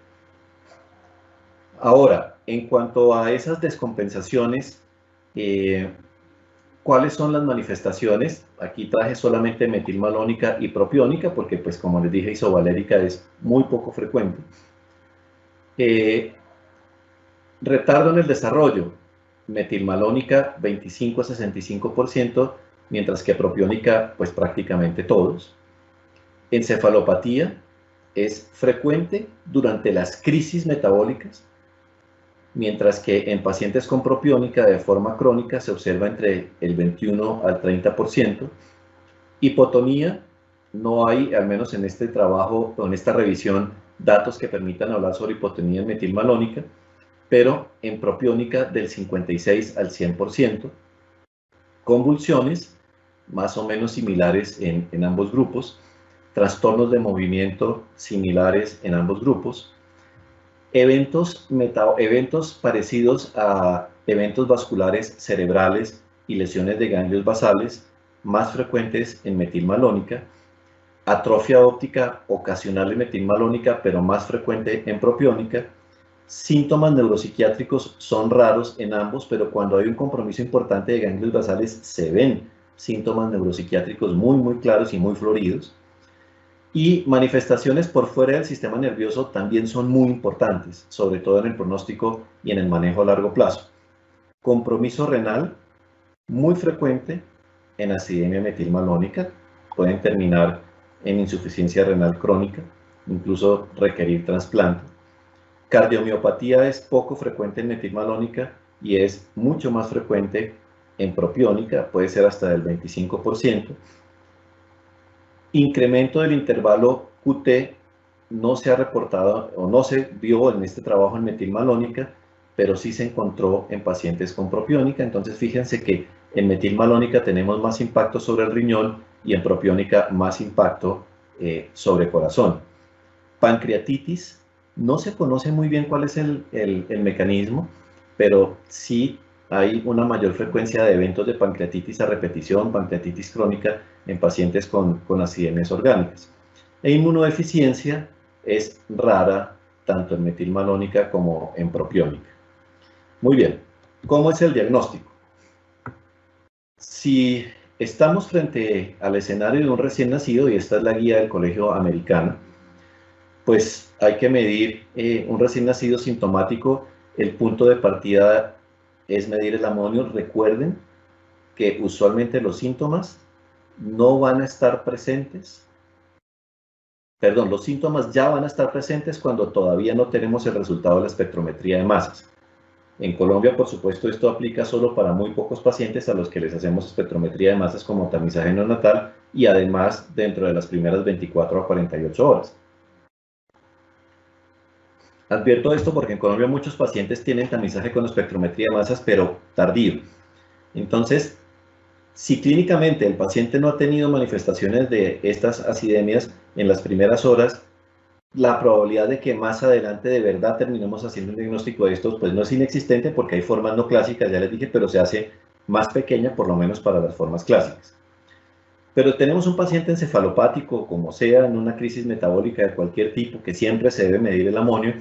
Ahora, en cuanto a esas descompensaciones, ¿cuáles son las manifestaciones? Aquí traje solamente metilmalónica y propiónica, porque pues como les dije, isovalérica es muy poco frecuente. Retardo en el desarrollo, metilmalónica 25 a 65%, mientras que propiónica pues prácticamente todos. Encefalopatía es frecuente durante las crisis metabólicas, mientras que en pacientes con propiónica de forma crónica se observa entre el 21 al 30%. Hipotonía, no hay, al menos en este trabajo o en esta revisión, datos que permitan hablar sobre hipotonía en metilmalónica, pero en propiónica del 56 al 100%. Convulsiones, más o menos similares en ambos grupos. Trastornos de movimiento similares en ambos grupos. Eventos parecidos a eventos vasculares cerebrales y lesiones de ganglios basales, más frecuentes en metilmalónica. Atrofia óptica ocasional en metilmalónica, pero más frecuente en propiónica. Síntomas neuropsiquiátricos son raros en ambos, pero cuando hay un compromiso importante de ganglios basales se ven síntomas neuropsiquiátricos muy claros y muy floridos. Y manifestaciones por fuera del sistema nervioso también son muy importantes, sobre todo en el pronóstico y en el manejo a largo plazo. Compromiso renal, muy frecuente en acidemia metilmalónica, pueden terminar en insuficiencia renal crónica, incluso requerir trasplante. Cardiomiopatía es poco frecuente en metilmalónica y es mucho más frecuente en propiónica, puede ser hasta del 25%. Incremento del intervalo QT no se ha reportado o no se vio en este trabajo en metilmalónica, pero sí se encontró en pacientes con propiónica. Entonces fíjense que en metilmalónica tenemos más impacto sobre el riñón y en propiónica más impacto sobre corazón. Pancreatitis, no se conoce muy bien cuál es el mecanismo, pero sí hay una mayor frecuencia de eventos de pancreatitis a repetición, pancreatitis crónica en pacientes con acidemias orgánicas. E inmunodeficiencia es rara tanto en metilmalónica como en propiónica. Muy bien, ¿cómo es el diagnóstico? Si estamos frente al escenario de un recién nacido, y esta es la guía del Colegio Americano, pues hay que medir un recién nacido sintomático. El punto de partida es medir el amonio. Recuerden que usualmente los síntomas no van a estar presentes perdón, los síntomas ya van a estar presentes cuando todavía no tenemos el resultado de la espectrometría de masas. En Colombia, por supuesto, esto aplica solo para muy pocos pacientes a los que les hacemos espectrometría de masas como tamizaje neonatal y además dentro de las primeras 24 a 48 horas. Advierto esto porque en Colombia muchos pacientes tienen tamizaje con espectrometría de masas, pero tardío. Entonces, si clínicamente el paciente no ha tenido manifestaciones de estas acidemias en las primeras horas, la probabilidad de que más adelante de verdad terminemos haciendo un diagnóstico de estos, pues no es inexistente porque hay formas no clásicas, ya les dije, pero se hace más pequeña, por lo menos para las formas clásicas. Pero tenemos un paciente encefalopático, como sea, en una crisis metabólica de cualquier tipo, que siempre se debe medir el amonio,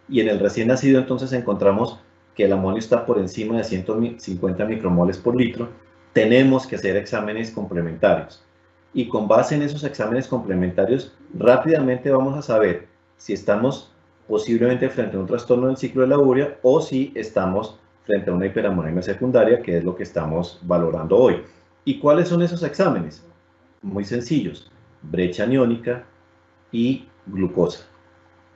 y en el recién nacido entonces encontramos que el amonio está por encima de 150 micromoles por litro, tenemos que hacer exámenes complementarios. Y con base en esos exámenes complementarios, rápidamente vamos a saber si estamos posiblemente frente a un trastorno del ciclo de la urea o si estamos frente a una hiperamonemia secundaria, que es lo que estamos valorando hoy. ¿Y cuáles son esos exámenes? Muy sencillos: brecha aniónica y glucosa.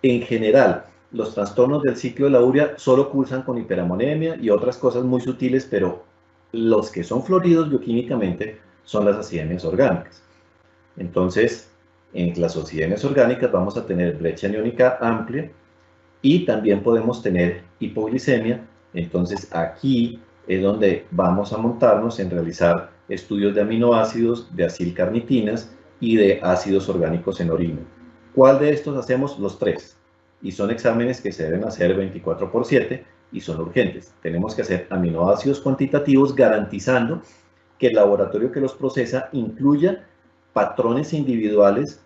En general, los trastornos del ciclo de la urea solo cursan con hiperamonemia y otras cosas muy sutiles, pero los que son floridos bioquímicamente son las acidemias orgánicas. Entonces, en las acidemias orgánicas vamos a tener brecha aniónica amplia y también podemos tener hipoglicemia. Entonces, aquí es donde vamos a montarnos en realizar estudios de aminoácidos, de acilcarnitinas y de ácidos orgánicos en orina. ¿Cuál de estos hacemos? Los tres. Y son exámenes que se deben hacer 24/7 y son urgentes. Tenemos que hacer aminoácidos cuantitativos garantizando que el laboratorio que los procesa incluya patrones individuales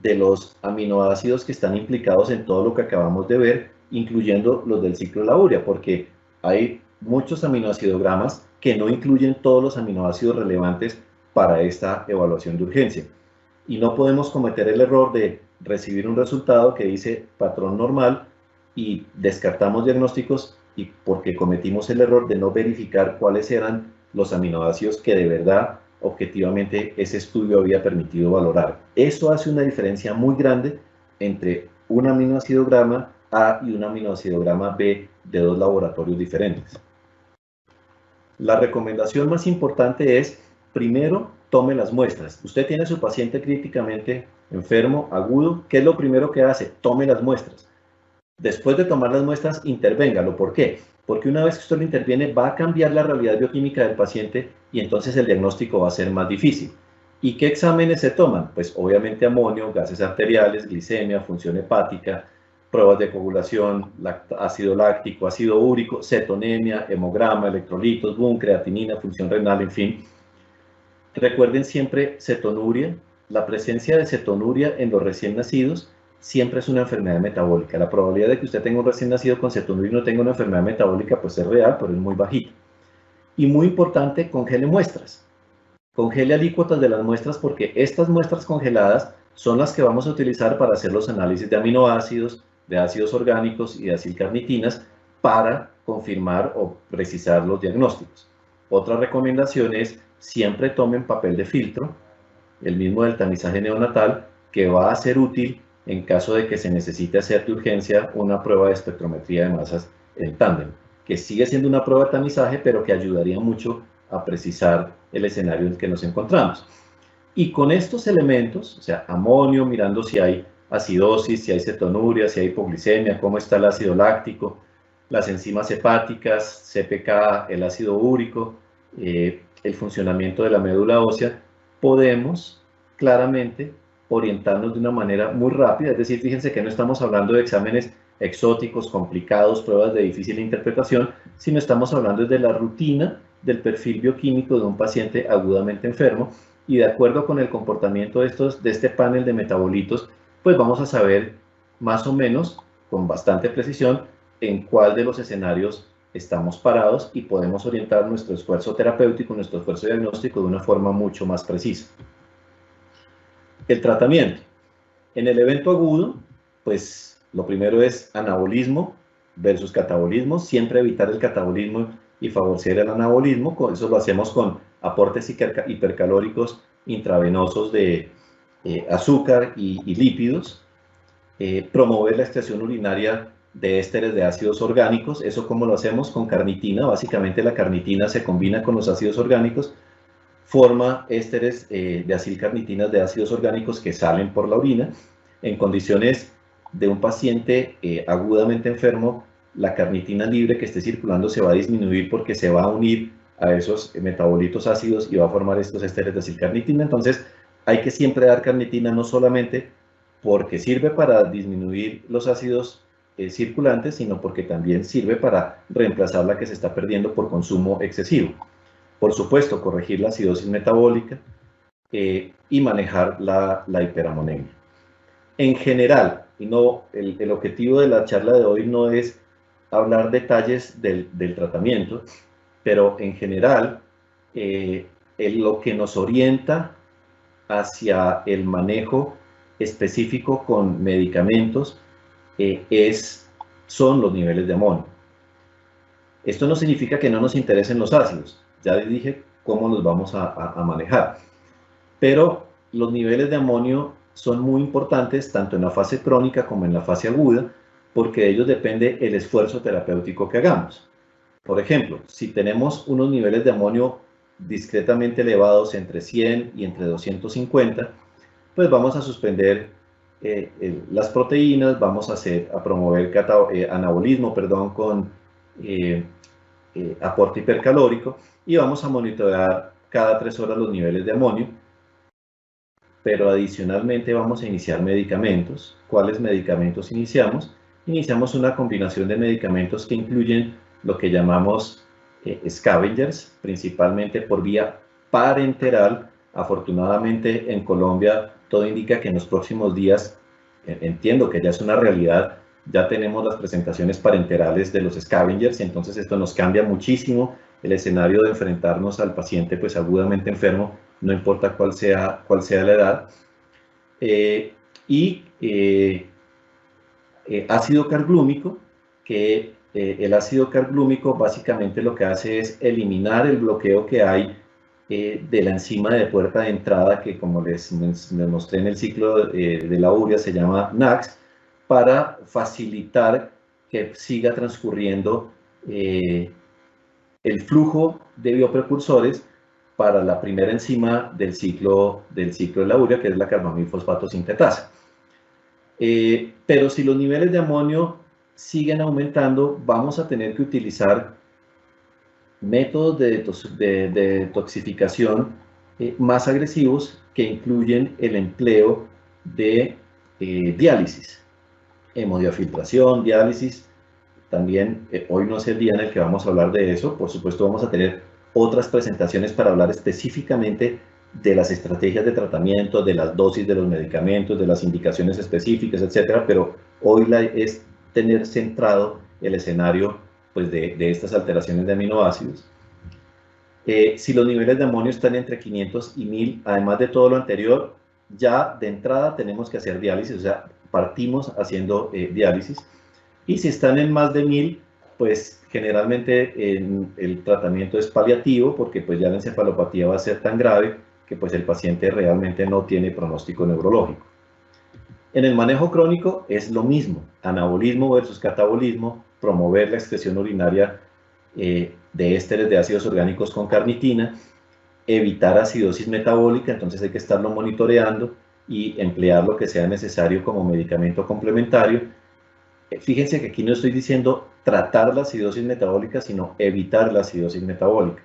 de los aminoácidos que están implicados en todo lo que acabamos de ver, incluyendo los del ciclo de la urea, porque hay muchos aminoacidogramas que no incluyen todos los aminoácidos relevantes para esta evaluación de urgencia. Y no podemos cometer el error de recibir un resultado que dice patrón normal y descartamos diagnósticos y porque cometimos el error de no verificar cuáles eran los aminoácidos que de verdad objetivamente ese estudio había permitido valorar. Eso hace una diferencia muy grande entre un aminoacidograma A y un aminoacidograma B de dos laboratorios diferentes. La recomendación más importante es, primero, tome las muestras. Usted tiene a su paciente críticamente enfermo, agudo, ¿qué es lo primero que hace? Tome las muestras. Después de tomar las muestras, intervéngalo. ¿Por qué? Porque una vez que usted lo interviene, va a cambiar la realidad bioquímica del paciente y entonces el diagnóstico va a ser más difícil. ¿Y qué exámenes se toman? Pues obviamente amonio, gases arteriales, glicemia, función hepática, pruebas de coagulación, ácido láctico, ácido úrico, cetonemia, hemograma, electrolitos, BUN, creatinina, función renal, en fin. Recuerden siempre cetonuria. La presencia de cetonuria en los recién nacidos siempre es una enfermedad metabólica. La probabilidad de que usted tenga un recién nacido con cetonuria y no tenga una enfermedad metabólica pues es real, pero es muy bajita. Y muy importante, congele muestras. Congele alícuotas de las muestras porque estas muestras congeladas son las que vamos a utilizar para hacer los análisis de aminoácidos, de ácidos orgánicos y de acilcarnitinas para confirmar o precisar los diagnósticos. Otra recomendación es siempre tomen papel de filtro, el mismo del tamizaje neonatal, que va a ser útil en caso de que se necesite hacer de urgencia una prueba de espectrometría de masas en tándem, que sigue siendo una prueba de tamizaje, pero que ayudaría mucho a precisar el escenario en el que nos encontramos. Y con estos elementos, o sea, amonio, mirando si hay acidosis, si hay cetonuria, si hay hipoglicemia, cómo está el ácido láctico, las enzimas hepáticas, CPK, el ácido úrico, el funcionamiento de la médula ósea, podemos claramente orientarnos de una manera muy rápida. Es decir, fíjense que no estamos hablando de exámenes exóticos, complicados, pruebas de difícil interpretación, sino estamos hablando de la rutina del perfil bioquímico de un paciente agudamente enfermo, y de acuerdo con el comportamiento de este panel de metabolitos, pues vamos a saber más o menos, con bastante precisión, en cuál de los escenarios estamos parados y podemos orientar nuestro esfuerzo terapéutico, nuestro esfuerzo diagnóstico de una forma mucho más precisa. El tratamiento. En el evento agudo, pues lo primero es anabolismo versus catabolismo, siempre evitar el catabolismo y favorecer el anabolismo. Eso lo hacemos con aportes hipercalóricos intravenosos de azúcar y lípidos, promover la excreción urinaria de ésteres de ácidos orgánicos. ¿Eso cómo lo hacemos? Con carnitina. Básicamente la carnitina se combina con los ácidos orgánicos, forma ésteres de acilcarnitinas de ácidos orgánicos que salen por la orina. En condiciones de un paciente agudamente enfermo, la carnitina libre que esté circulando se va a disminuir porque se va a unir a esos metabolitos ácidos y va a formar estos ésteres de acilcarnitina. Entonces hay que siempre dar carnitina, no solamente porque sirve para disminuir los ácidos circulantes, sino porque también sirve para reemplazar la que se está perdiendo por consumo excesivo. Por supuesto, corregir la acidosis metabólica y manejar la hiperamonemia. En general, y no, el objetivo de la charla de hoy no es hablar detalles del tratamiento, pero en general, lo que nos orienta hacia el manejo específico con medicamentos son los niveles de amonio. Esto no significa que no nos interesen los ácidos, ya les dije cómo los vamos a manejar, pero los niveles de amonio son muy importantes tanto en la fase crónica como en la fase aguda, porque de ellos depende el esfuerzo terapéutico que hagamos. Por ejemplo, si tenemos unos niveles de amonio discretamente elevados entre 100 y entre 250, pues vamos a suspender las proteínas, vamos a promover anabolismo, con aporte hipercalórico, y vamos a monitorear cada 3 horas los niveles de amonio. Pero adicionalmente vamos a iniciar medicamentos. ¿Cuáles medicamentos iniciamos? Iniciamos una combinación de medicamentos que incluyen lo que llamamos scavengers, principalmente por vía parenteral. Afortunadamente en Colombia todo indica que en los próximos días, entiendo que ya es una realidad, ya tenemos las presentaciones parenterales de los scavengers, y entonces esto nos cambia muchísimo el escenario de enfrentarnos al paciente pues agudamente enfermo, no importa cuál sea la edad. Ácido carglúmico, que el ácido carglúmico básicamente lo que hace es eliminar el bloqueo que hay de la enzima de puerta de entrada, que como les mostré en el ciclo de la urea se llama NACS, para facilitar que siga transcurriendo el flujo de bioprecursores para la primera enzima del ciclo de la urea, que es la carbamilfosfato sintetasa. Pero si los niveles de amonio siguen aumentando, vamos a tener que utilizar métodos de detoxificación más agresivos, que incluyen el empleo de diálisis, hemodiafiltración, diálisis. También hoy no es el día en el que vamos a hablar de eso. Por supuesto vamos a tener otras presentaciones para hablar específicamente de las estrategias de tratamiento, de las dosis de los medicamentos, de las indicaciones específicas, etcétera, pero hoy es tener centrado el escenario pues, de estas alteraciones de aminoácidos. Si los niveles de amonio están entre 500 y 1000, además de todo lo anterior, ya de entrada tenemos que hacer diálisis, o sea, partimos haciendo diálisis. Y si están en más de 1000, pues generalmente el tratamiento es paliativo, porque pues ya la encefalopatía va a ser tan grave que pues el paciente realmente no tiene pronóstico neurológico. En el manejo crónico es lo mismo, anabolismo versus catabolismo, promover la excreción urinaria de ésteres de ácidos orgánicos con carnitina, evitar acidosis metabólica, entonces hay que estarlo monitoreando y emplear lo que sea necesario como medicamento complementario. Fíjense que aquí no estoy diciendo tratar la acidosis metabólica, sino evitar la acidosis metabólica.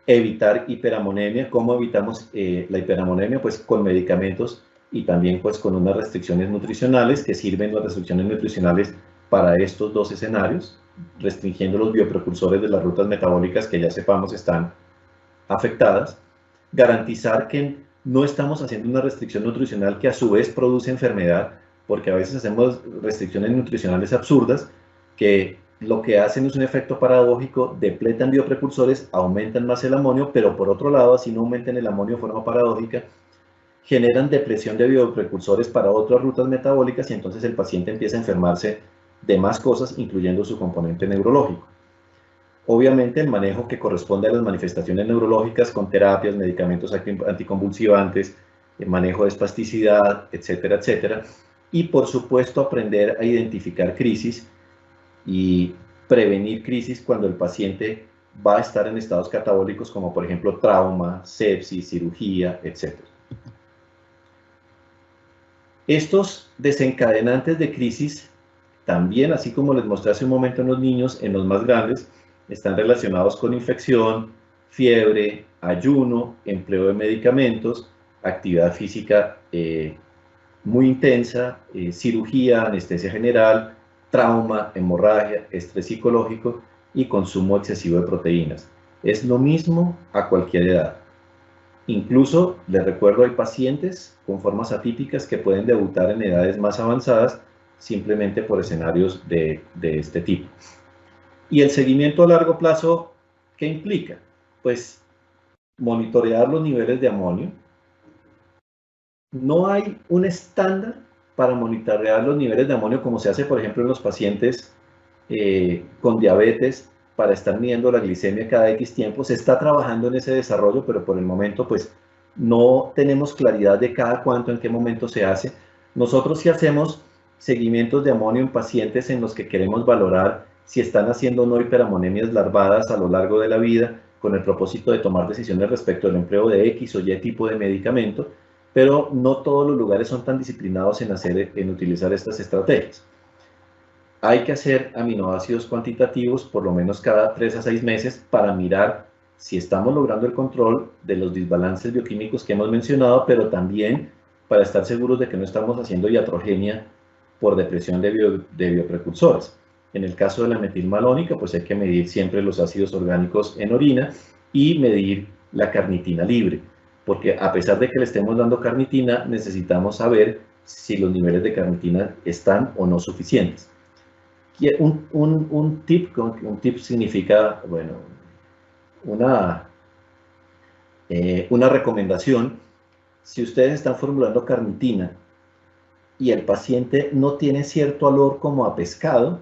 Evitar hiperamonemia. ¿Cómo evitamos la hiperamonemia? Pues con medicamentos y también pues con unas restricciones nutricionales, que sirven las restricciones nutricionales para estos dos escenarios, restringiendo los bioprecursores de las rutas metabólicas que ya sepamos están afectadas. Garantizar que no estamos haciendo una restricción nutricional que a su vez produce enfermedad, porque a veces hacemos restricciones nutricionales absurdas que lo que hacen es un efecto paradójico, depletan bioprecursores, aumentan más el amonio, pero por otro lado, así no aumenten el amonio de forma paradójica, generan depresión de bioprecursores para otras rutas metabólicas, y entonces el paciente empieza a enfermarse de más cosas, incluyendo su componente neurológico. Obviamente el manejo que corresponde a las manifestaciones neurológicas con terapias, medicamentos anticonvulsivantes, el manejo de espasticidad, etcétera, etcétera. Y por supuesto aprender a identificar crisis y prevenir crisis cuando el paciente va a estar en estados catabólicos como por ejemplo trauma, sepsis, cirugía, etc. Estos desencadenantes de crisis también, así como les mostré hace un momento en los niños, en los más grandes, están relacionados con infección, fiebre, ayuno, empleo de medicamentos, actividad física muy intensa, cirugía, anestesia general, trauma, hemorragia, estrés psicológico y consumo excesivo de proteínas. Es lo mismo a cualquier edad. Incluso, les recuerdo, hay pacientes con formas atípicas que pueden debutar en edades más avanzadas simplemente por escenarios de este tipo. Y el seguimiento a largo plazo, ¿qué implica? Pues monitorear los niveles de amonio. No hay un estándar para monitorear los niveles de amonio como se hace, por ejemplo, en los pacientes con diabetes, para estar midiendo la glicemia cada X tiempo. Se está trabajando en ese desarrollo, pero por el momento pues no tenemos claridad de cada cuánto, en qué momento se hace. Nosotros sí hacemos seguimientos de amonio en pacientes en los que queremos valorar si están haciendo o no hiperamonemias larvadas a lo largo de la vida, con el propósito de tomar decisiones respecto al empleo de X o Y tipo de medicamento, pero no todos los lugares son tan disciplinados en utilizar estas estrategias. Hay que hacer aminoácidos cuantitativos por lo menos cada 3 a 6 meses para mirar si estamos logrando el control de los desbalances bioquímicos que hemos mencionado, pero también para estar seguros de que no estamos haciendo iatrogenia por depresión de bioprecursores. En el caso de la metilmalónica, pues hay que medir siempre los ácidos orgánicos en orina y medir la carnitina libre, porque a pesar de que le estemos dando carnitina, necesitamos saber si los niveles de carnitina están o no suficientes. Un tip significa, bueno, una recomendación. Si ustedes están formulando carnitina y el paciente no tiene cierto olor como a pescado,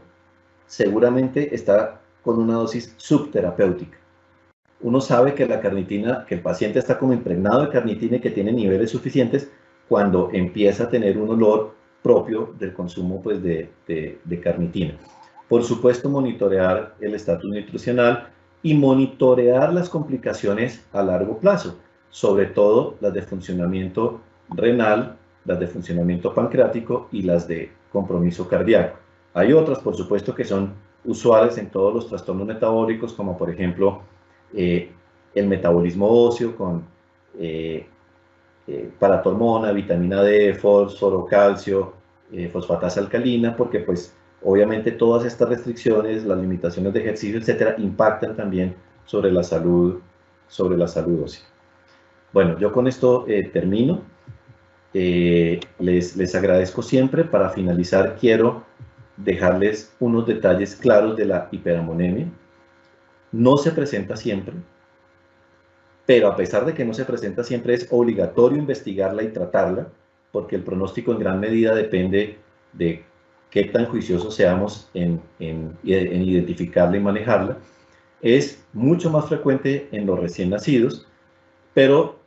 seguramente está con una dosis subterapéutica. Uno sabe que la carnitina, que el paciente está como impregnado de carnitina y que tiene niveles suficientes cuando empieza a tener un olor propio del consumo pues, de carnitina. Por supuesto, monitorear el estatus nutricional y monitorear las complicaciones a largo plazo, sobre todo las de funcionamiento renal, las de funcionamiento pancreático y las de compromiso cardíaco. Hay otras, por supuesto, que son usuales en todos los trastornos metabólicos, como por ejemplo el metabolismo óseo con paratormona, vitamina D, fósforo, calcio, fosfatasa alcalina, porque pues obviamente todas estas restricciones, las limitaciones de ejercicio, etcétera, impactan también sobre la salud ósea. Bueno, yo con esto termino. Les agradezco siempre. Para finalizar, quiero dejarles unos detalles claros de la hiperamonemia. No se presenta siempre, pero a pesar de que no se presenta siempre, es obligatorio investigarla y tratarla, porque el pronóstico en gran medida depende de qué tan juiciosos seamos en identificarla y manejarla. Es mucho más frecuente en los recién nacidos, pero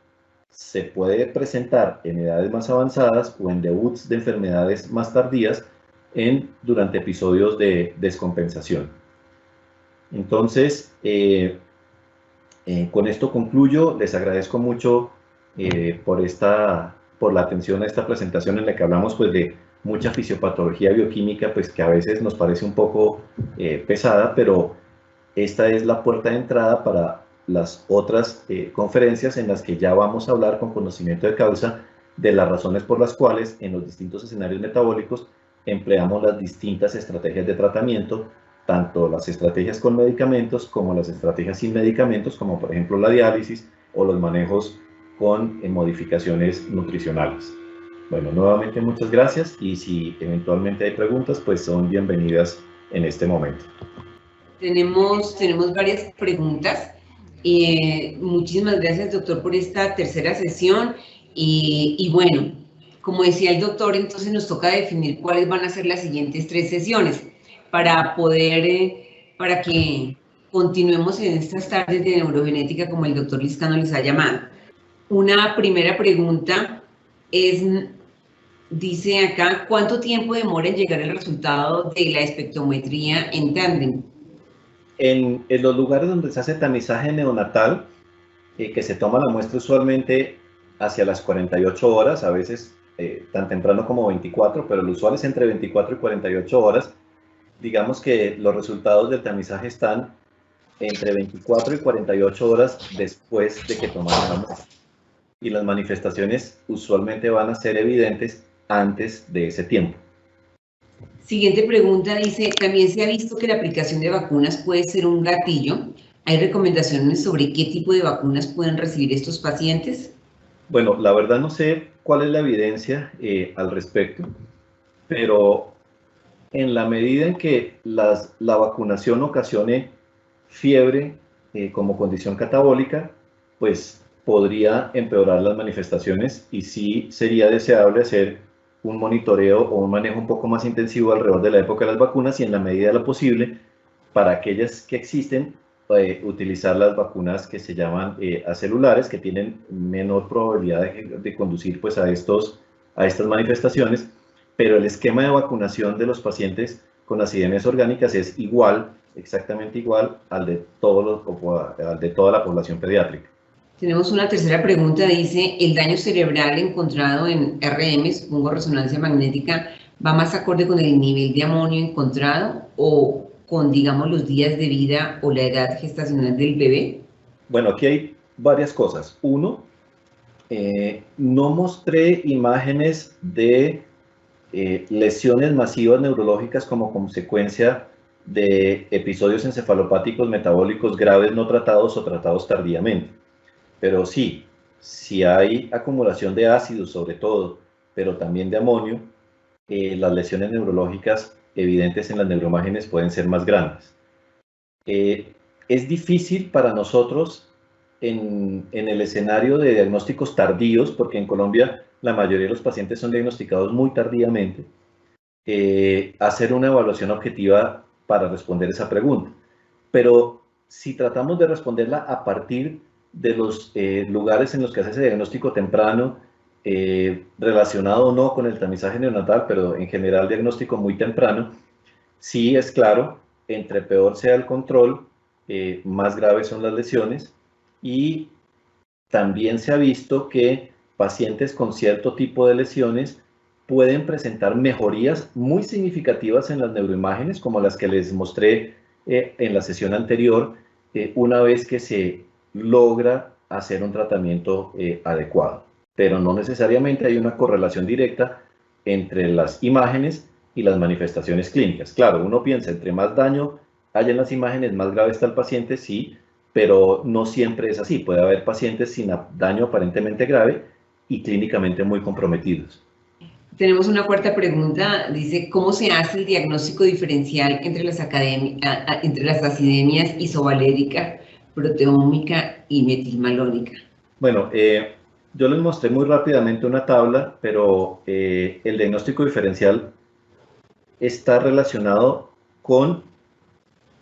se puede presentar en edades más avanzadas o en debuts de enfermedades más tardías durante episodios de descompensación. Entonces, con esto concluyo. Les agradezco mucho por la atención a esta presentación en la que hablamos pues, de mucha fisiopatología bioquímica, pues que a veces nos parece un poco pesada, pero esta es la puerta de entrada para las otras conferencias en las que ya vamos a hablar con conocimiento de causa de las razones por las cuales en los distintos escenarios metabólicos empleamos las distintas estrategias de tratamiento, tanto las estrategias con medicamentos como las estrategias sin medicamentos, como por ejemplo la diálisis o los manejos con modificaciones nutricionales. Bueno, nuevamente muchas gracias y si eventualmente hay preguntas, pues son bienvenidas en este momento. Tenemos varias preguntas. Muchísimas gracias, doctor, por esta tercera sesión. Y bueno, como decía el doctor, entonces nos toca definir cuáles van a ser las siguientes 3 sesiones para que continuemos en estas tardes de neurogenética como el doctor Lizcano les ha llamado. Una primera pregunta dice acá, ¿cuánto tiempo demora en llegar el resultado de la espectrometría en tándem? En los lugares donde se hace tamizaje neonatal, que se toma la muestra usualmente hacia las 48 horas, a veces tan temprano como 24, pero lo usual es entre 24 y 48 horas. Digamos que los resultados del tamizaje están entre 24 y 48 horas después de que tomamos la muestra. Y las manifestaciones usualmente van a ser evidentes antes de ese tiempo. Siguiente pregunta dice, también se ha visto que la aplicación de vacunas puede ser un gatillo. ¿Hay recomendaciones sobre qué tipo de vacunas pueden recibir estos pacientes? Bueno, la verdad no sé cuál es la evidencia al respecto, pero en la medida en que la vacunación ocasione fiebre como condición catabólica, pues podría empeorar las manifestaciones y sí sería deseable hacer un monitoreo o un manejo un poco más intensivo alrededor de la época de las vacunas y en la medida de lo posible, para aquellas que existen, utilizar las vacunas que se llaman acelulares, que tienen menor probabilidad de conducir pues, a estas manifestaciones, pero el esquema de vacunación de los pacientes con acidemias orgánicas es igual, exactamente igual al de toda la población pediátrica. Tenemos una tercera pregunta, dice, ¿el daño cerebral encontrado en RM, supongo resonancia magnética, va más acorde con el nivel de amonio encontrado o con, digamos, los días de vida o la edad gestacional del bebé? Bueno, aquí hay varias cosas. Uno, no mostré imágenes de lesiones masivas neurológicas como consecuencia de episodios encefalopáticos metabólicos graves no tratados o tratados tardíamente. Pero sí, si hay acumulación de ácidos sobre todo, pero también de amonio, las lesiones neurológicas evidentes en las neuroimágenes pueden ser más grandes. Es difícil para nosotros en el escenario de diagnósticos tardíos, porque en Colombia la mayoría de los pacientes son diagnosticados muy tardíamente, hacer una evaluación objetiva para responder esa pregunta. Pero si tratamos de responderla a partir de los lugares en los que hace ese diagnóstico temprano, relacionado o no con el tamizaje neonatal, pero en general diagnóstico muy temprano, sí es claro, entre peor sea el control, más graves son las lesiones y también se ha visto que pacientes con cierto tipo de lesiones pueden presentar mejorías muy significativas en las neuroimágenes, como las que les mostré en la sesión anterior, una vez que se logra hacer un tratamiento adecuado. Pero no necesariamente hay una correlación directa entre las imágenes y las manifestaciones clínicas. Claro, uno piensa, entre más daño haya en las imágenes, más grave está el paciente, sí, pero no siempre es así. Puede haber pacientes sin daño aparentemente grave y clínicamente muy comprometidos. Tenemos una cuarta pregunta, dice, ¿cómo se hace el diagnóstico diferencial entre las acidemias isovalérica, proteómica y metilmalónica? Bueno, yo les mostré muy rápidamente una tabla, pero el diagnóstico diferencial está relacionado con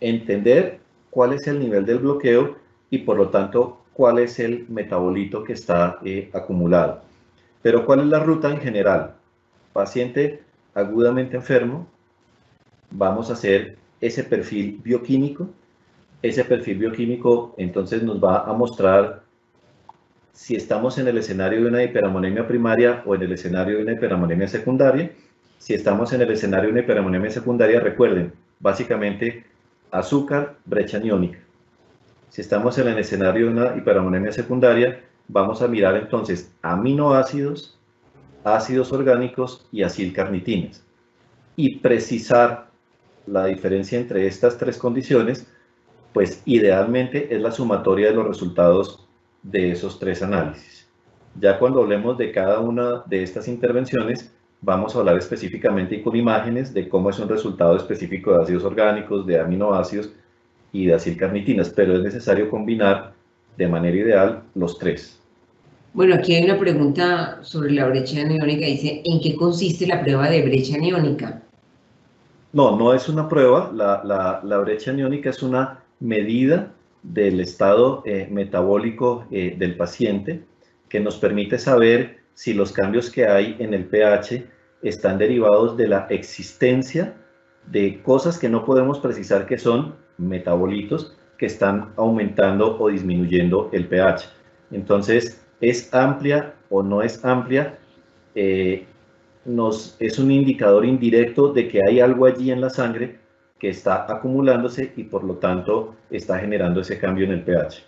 entender cuál es el nivel del bloqueo y por lo tanto cuál es el metabolito que está acumulado. Pero ¿cuál es la ruta en general? Paciente agudamente enfermo, vamos a hacer ese perfil bioquímico. Ese perfil bioquímico entonces nos va a mostrar si estamos en el escenario de una hiperamonemia primaria o en el escenario de una hiperamonemia secundaria. Si estamos en el escenario de una hiperamonemia secundaria, recuerden, básicamente azúcar, brecha aniónica. Si estamos en el escenario de una hiperamonemia secundaria, vamos a mirar entonces aminoácidos, ácidos orgánicos y acilcarnitinas. Y precisar la diferencia entre estas tres condiciones, pues idealmente es la sumatoria de los resultados de esos tres análisis. Ya cuando hablemos de cada una de estas intervenciones, vamos a hablar específicamente y con imágenes de cómo es un resultado específico de ácidos orgánicos, de aminoácidos y de acilcarnitinas, pero es necesario combinar de manera ideal los tres. Bueno, aquí hay una pregunta sobre la brecha aniónica. Dice, ¿en qué consiste la prueba de brecha aniónica? No, no es una prueba. La brecha aniónica es una medida del estado metabólico del paciente que nos permite saber si los cambios que hay en el pH están derivados de la existencia de cosas que no podemos precisar que son metabolitos que están aumentando o disminuyendo el pH. Entonces, ¿es amplia o no es amplia? Es un indicador indirecto de que hay algo allí en la sangre que está acumulándose y por lo tanto está generando ese cambio en el pH.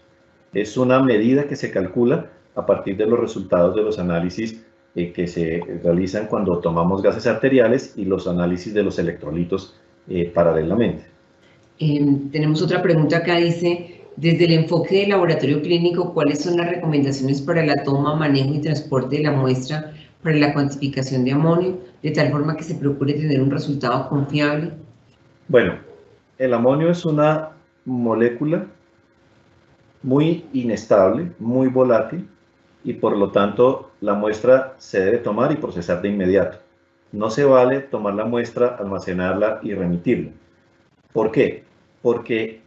Es una medida que se calcula a partir de los resultados de los análisis que se realizan cuando tomamos gases arteriales y los análisis de los electrolitos paralelamente. Tenemos otra pregunta acá, dice, desde el enfoque del laboratorio clínico, ¿cuáles son las recomendaciones para la toma, manejo y transporte de la muestra para la cuantificación de amonio, de tal forma que se procure tener un resultado confiable? Bueno, el amonio es una molécula muy inestable, muy volátil, y por lo tanto la muestra se debe tomar y procesar de inmediato. No se vale tomar la muestra, almacenarla y remitirla. ¿Por qué? Porque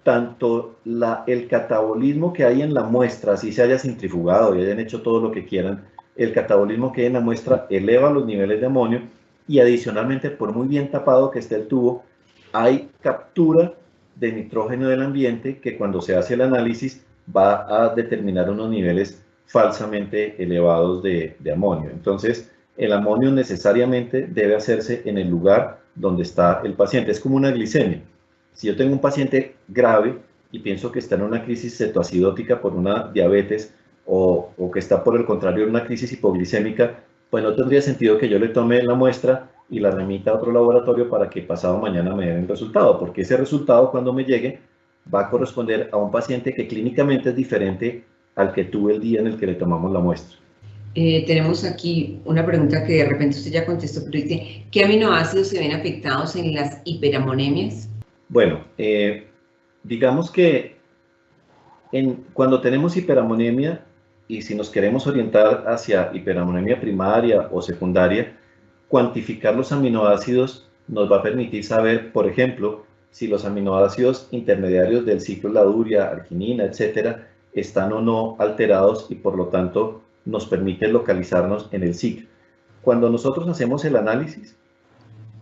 tanto el catabolismo que hay en la muestra, así se haya centrifugado y hayan hecho todo lo que quieran, el catabolismo que hay en la muestra eleva los niveles de amonio y adicionalmente, por muy bien tapado que esté el tubo, hay captura de nitrógeno del ambiente que cuando se hace el análisis va a determinar unos niveles falsamente elevados de amonio. Entonces, el amonio necesariamente debe hacerse en el lugar donde está el paciente. Es como una glicemia. Si yo tengo un paciente grave y pienso que está en una crisis cetoacidótica por una diabetes o que está por el contrario en una crisis hipoglicémica, pues no tendría sentido que yo le tome la muestra y la remita a otro laboratorio para que pasado mañana me den el resultado, porque ese resultado cuando me llegue va a corresponder a un paciente que clínicamente es diferente al que tuve el día en el que le tomamos la muestra. Tenemos aquí una pregunta que de repente usted ya contestó, pero dice, ¿qué aminoácidos se ven afectados en las hiperamonemias? Bueno, digamos que cuando tenemos hiperamonemia y si nos queremos orientar hacia hiperamonemia primaria o secundaria, cuantificar los aminoácidos nos va a permitir saber, por ejemplo, si los aminoácidos intermediarios del ciclo Laduria, arginina, etcétera, están o no alterados y por lo tanto nos permite localizarnos en el ciclo. Cuando nosotros hacemos el análisis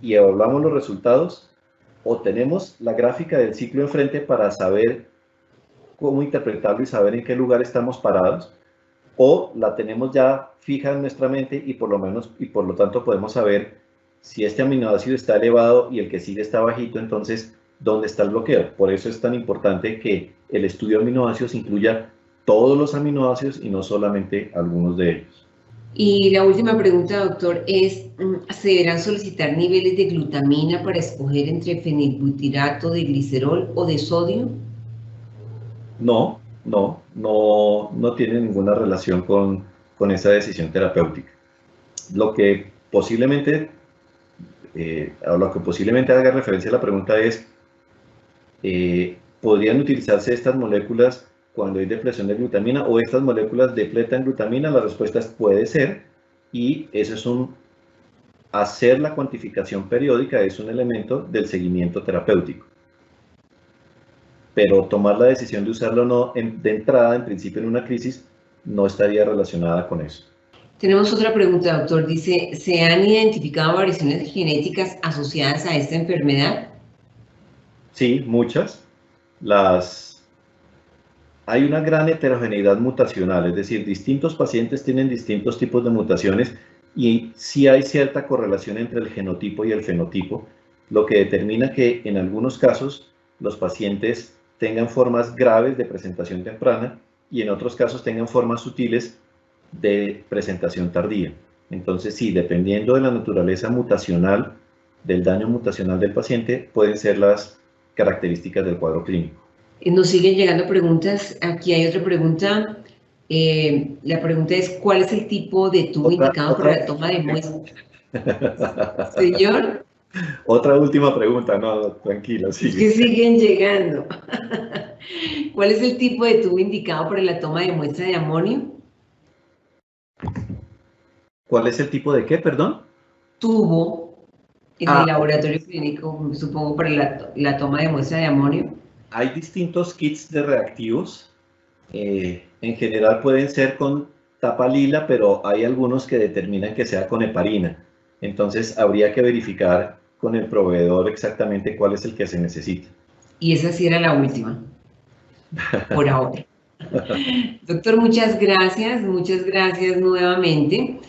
y evaluamos los resultados, o tenemos la gráfica del ciclo enfrente para saber cómo interpretarlo y saber en qué lugar estamos parados, o la tenemos ya fija en nuestra mente y por lo tanto podemos saber si este aminoácido está elevado y el que sigue está bajito, entonces ¿dónde está el bloqueo? Por eso es tan importante que el estudio de aminoácidos incluya todos los aminoácidos y no solamente algunos de ellos. Y la última pregunta, doctor, es, ¿se deberán solicitar niveles de glutamina para escoger entre fenilbutirato de glicerol o de sodio? No tiene ninguna relación con esa decisión terapéutica. Lo que posiblemente haga referencia a la pregunta es, ¿podrían utilizarse estas moléculas cuando hay depresión de glutamina o estas moléculas depletan glutamina? La respuesta es puede ser, y eso es hacer la cuantificación periódica es un elemento del seguimiento terapéutico. Pero tomar la decisión de usarlo o no de entrada, en principio en una crisis, no estaría relacionada con eso. Tenemos otra pregunta, doctor. Dice, ¿se han identificado variaciones genéticas asociadas a esta enfermedad? Sí, muchas. Hay una gran heterogeneidad mutacional, es decir, distintos pacientes tienen distintos tipos de mutaciones y sí hay cierta correlación entre el genotipo y el fenotipo, lo que determina que en algunos casos los pacientes tengan formas graves de presentación temprana y en otros casos tengan formas sutiles de presentación tardía. Entonces, sí, dependiendo de la naturaleza mutacional, del daño mutacional del paciente, pueden ser las características del cuadro clínico. Nos siguen llegando preguntas. Aquí hay otra pregunta. La pregunta es, ¿cuál es el tipo de tubo indicado para la toma de muestra? Señor. Otra última pregunta, no, tranquila, sigue. Es que siguen llegando. ¿Cuál es el tipo de tubo indicado para la toma de muestra de amonio? ¿Cuál es el tipo de qué, perdón? Tubo en el laboratorio clínico, supongo, para la toma de muestra de amonio. Hay distintos kits de reactivos. En general pueden ser con tapa lila, pero hay algunos que determinan que sea con heparina. Entonces habría que verificar con el proveedor exactamente cuál es el que se necesita. Y esa sí era la última, por ahora. Doctor, muchas gracias nuevamente.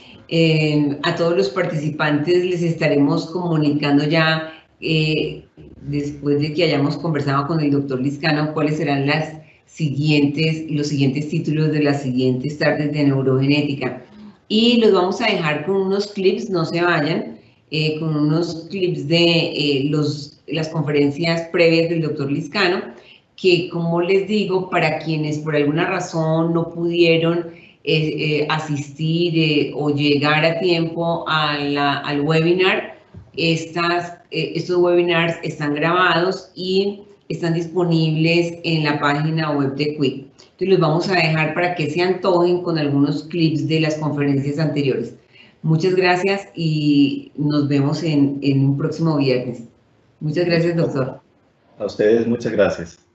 A todos los participantes les estaremos comunicando ya, después de que hayamos conversado con el doctor Lizcano, cuáles serán los siguientes títulos de las siguientes tardes de neurogenética. Y los vamos a dejar con unos clips, no se vayan, con unos clips de las conferencias previas del doctor Lizcano, que, como les digo, para quienes por alguna razón no pudieron asistir o llegar a tiempo al webinar, estos webinars están grabados y están disponibles en la página web de Quick. Entonces los vamos a dejar para que se antojen con algunos clips de las conferencias anteriores. Muchas gracias y nos vemos en un próximo viernes. Muchas gracias, doctor. A ustedes, muchas gracias.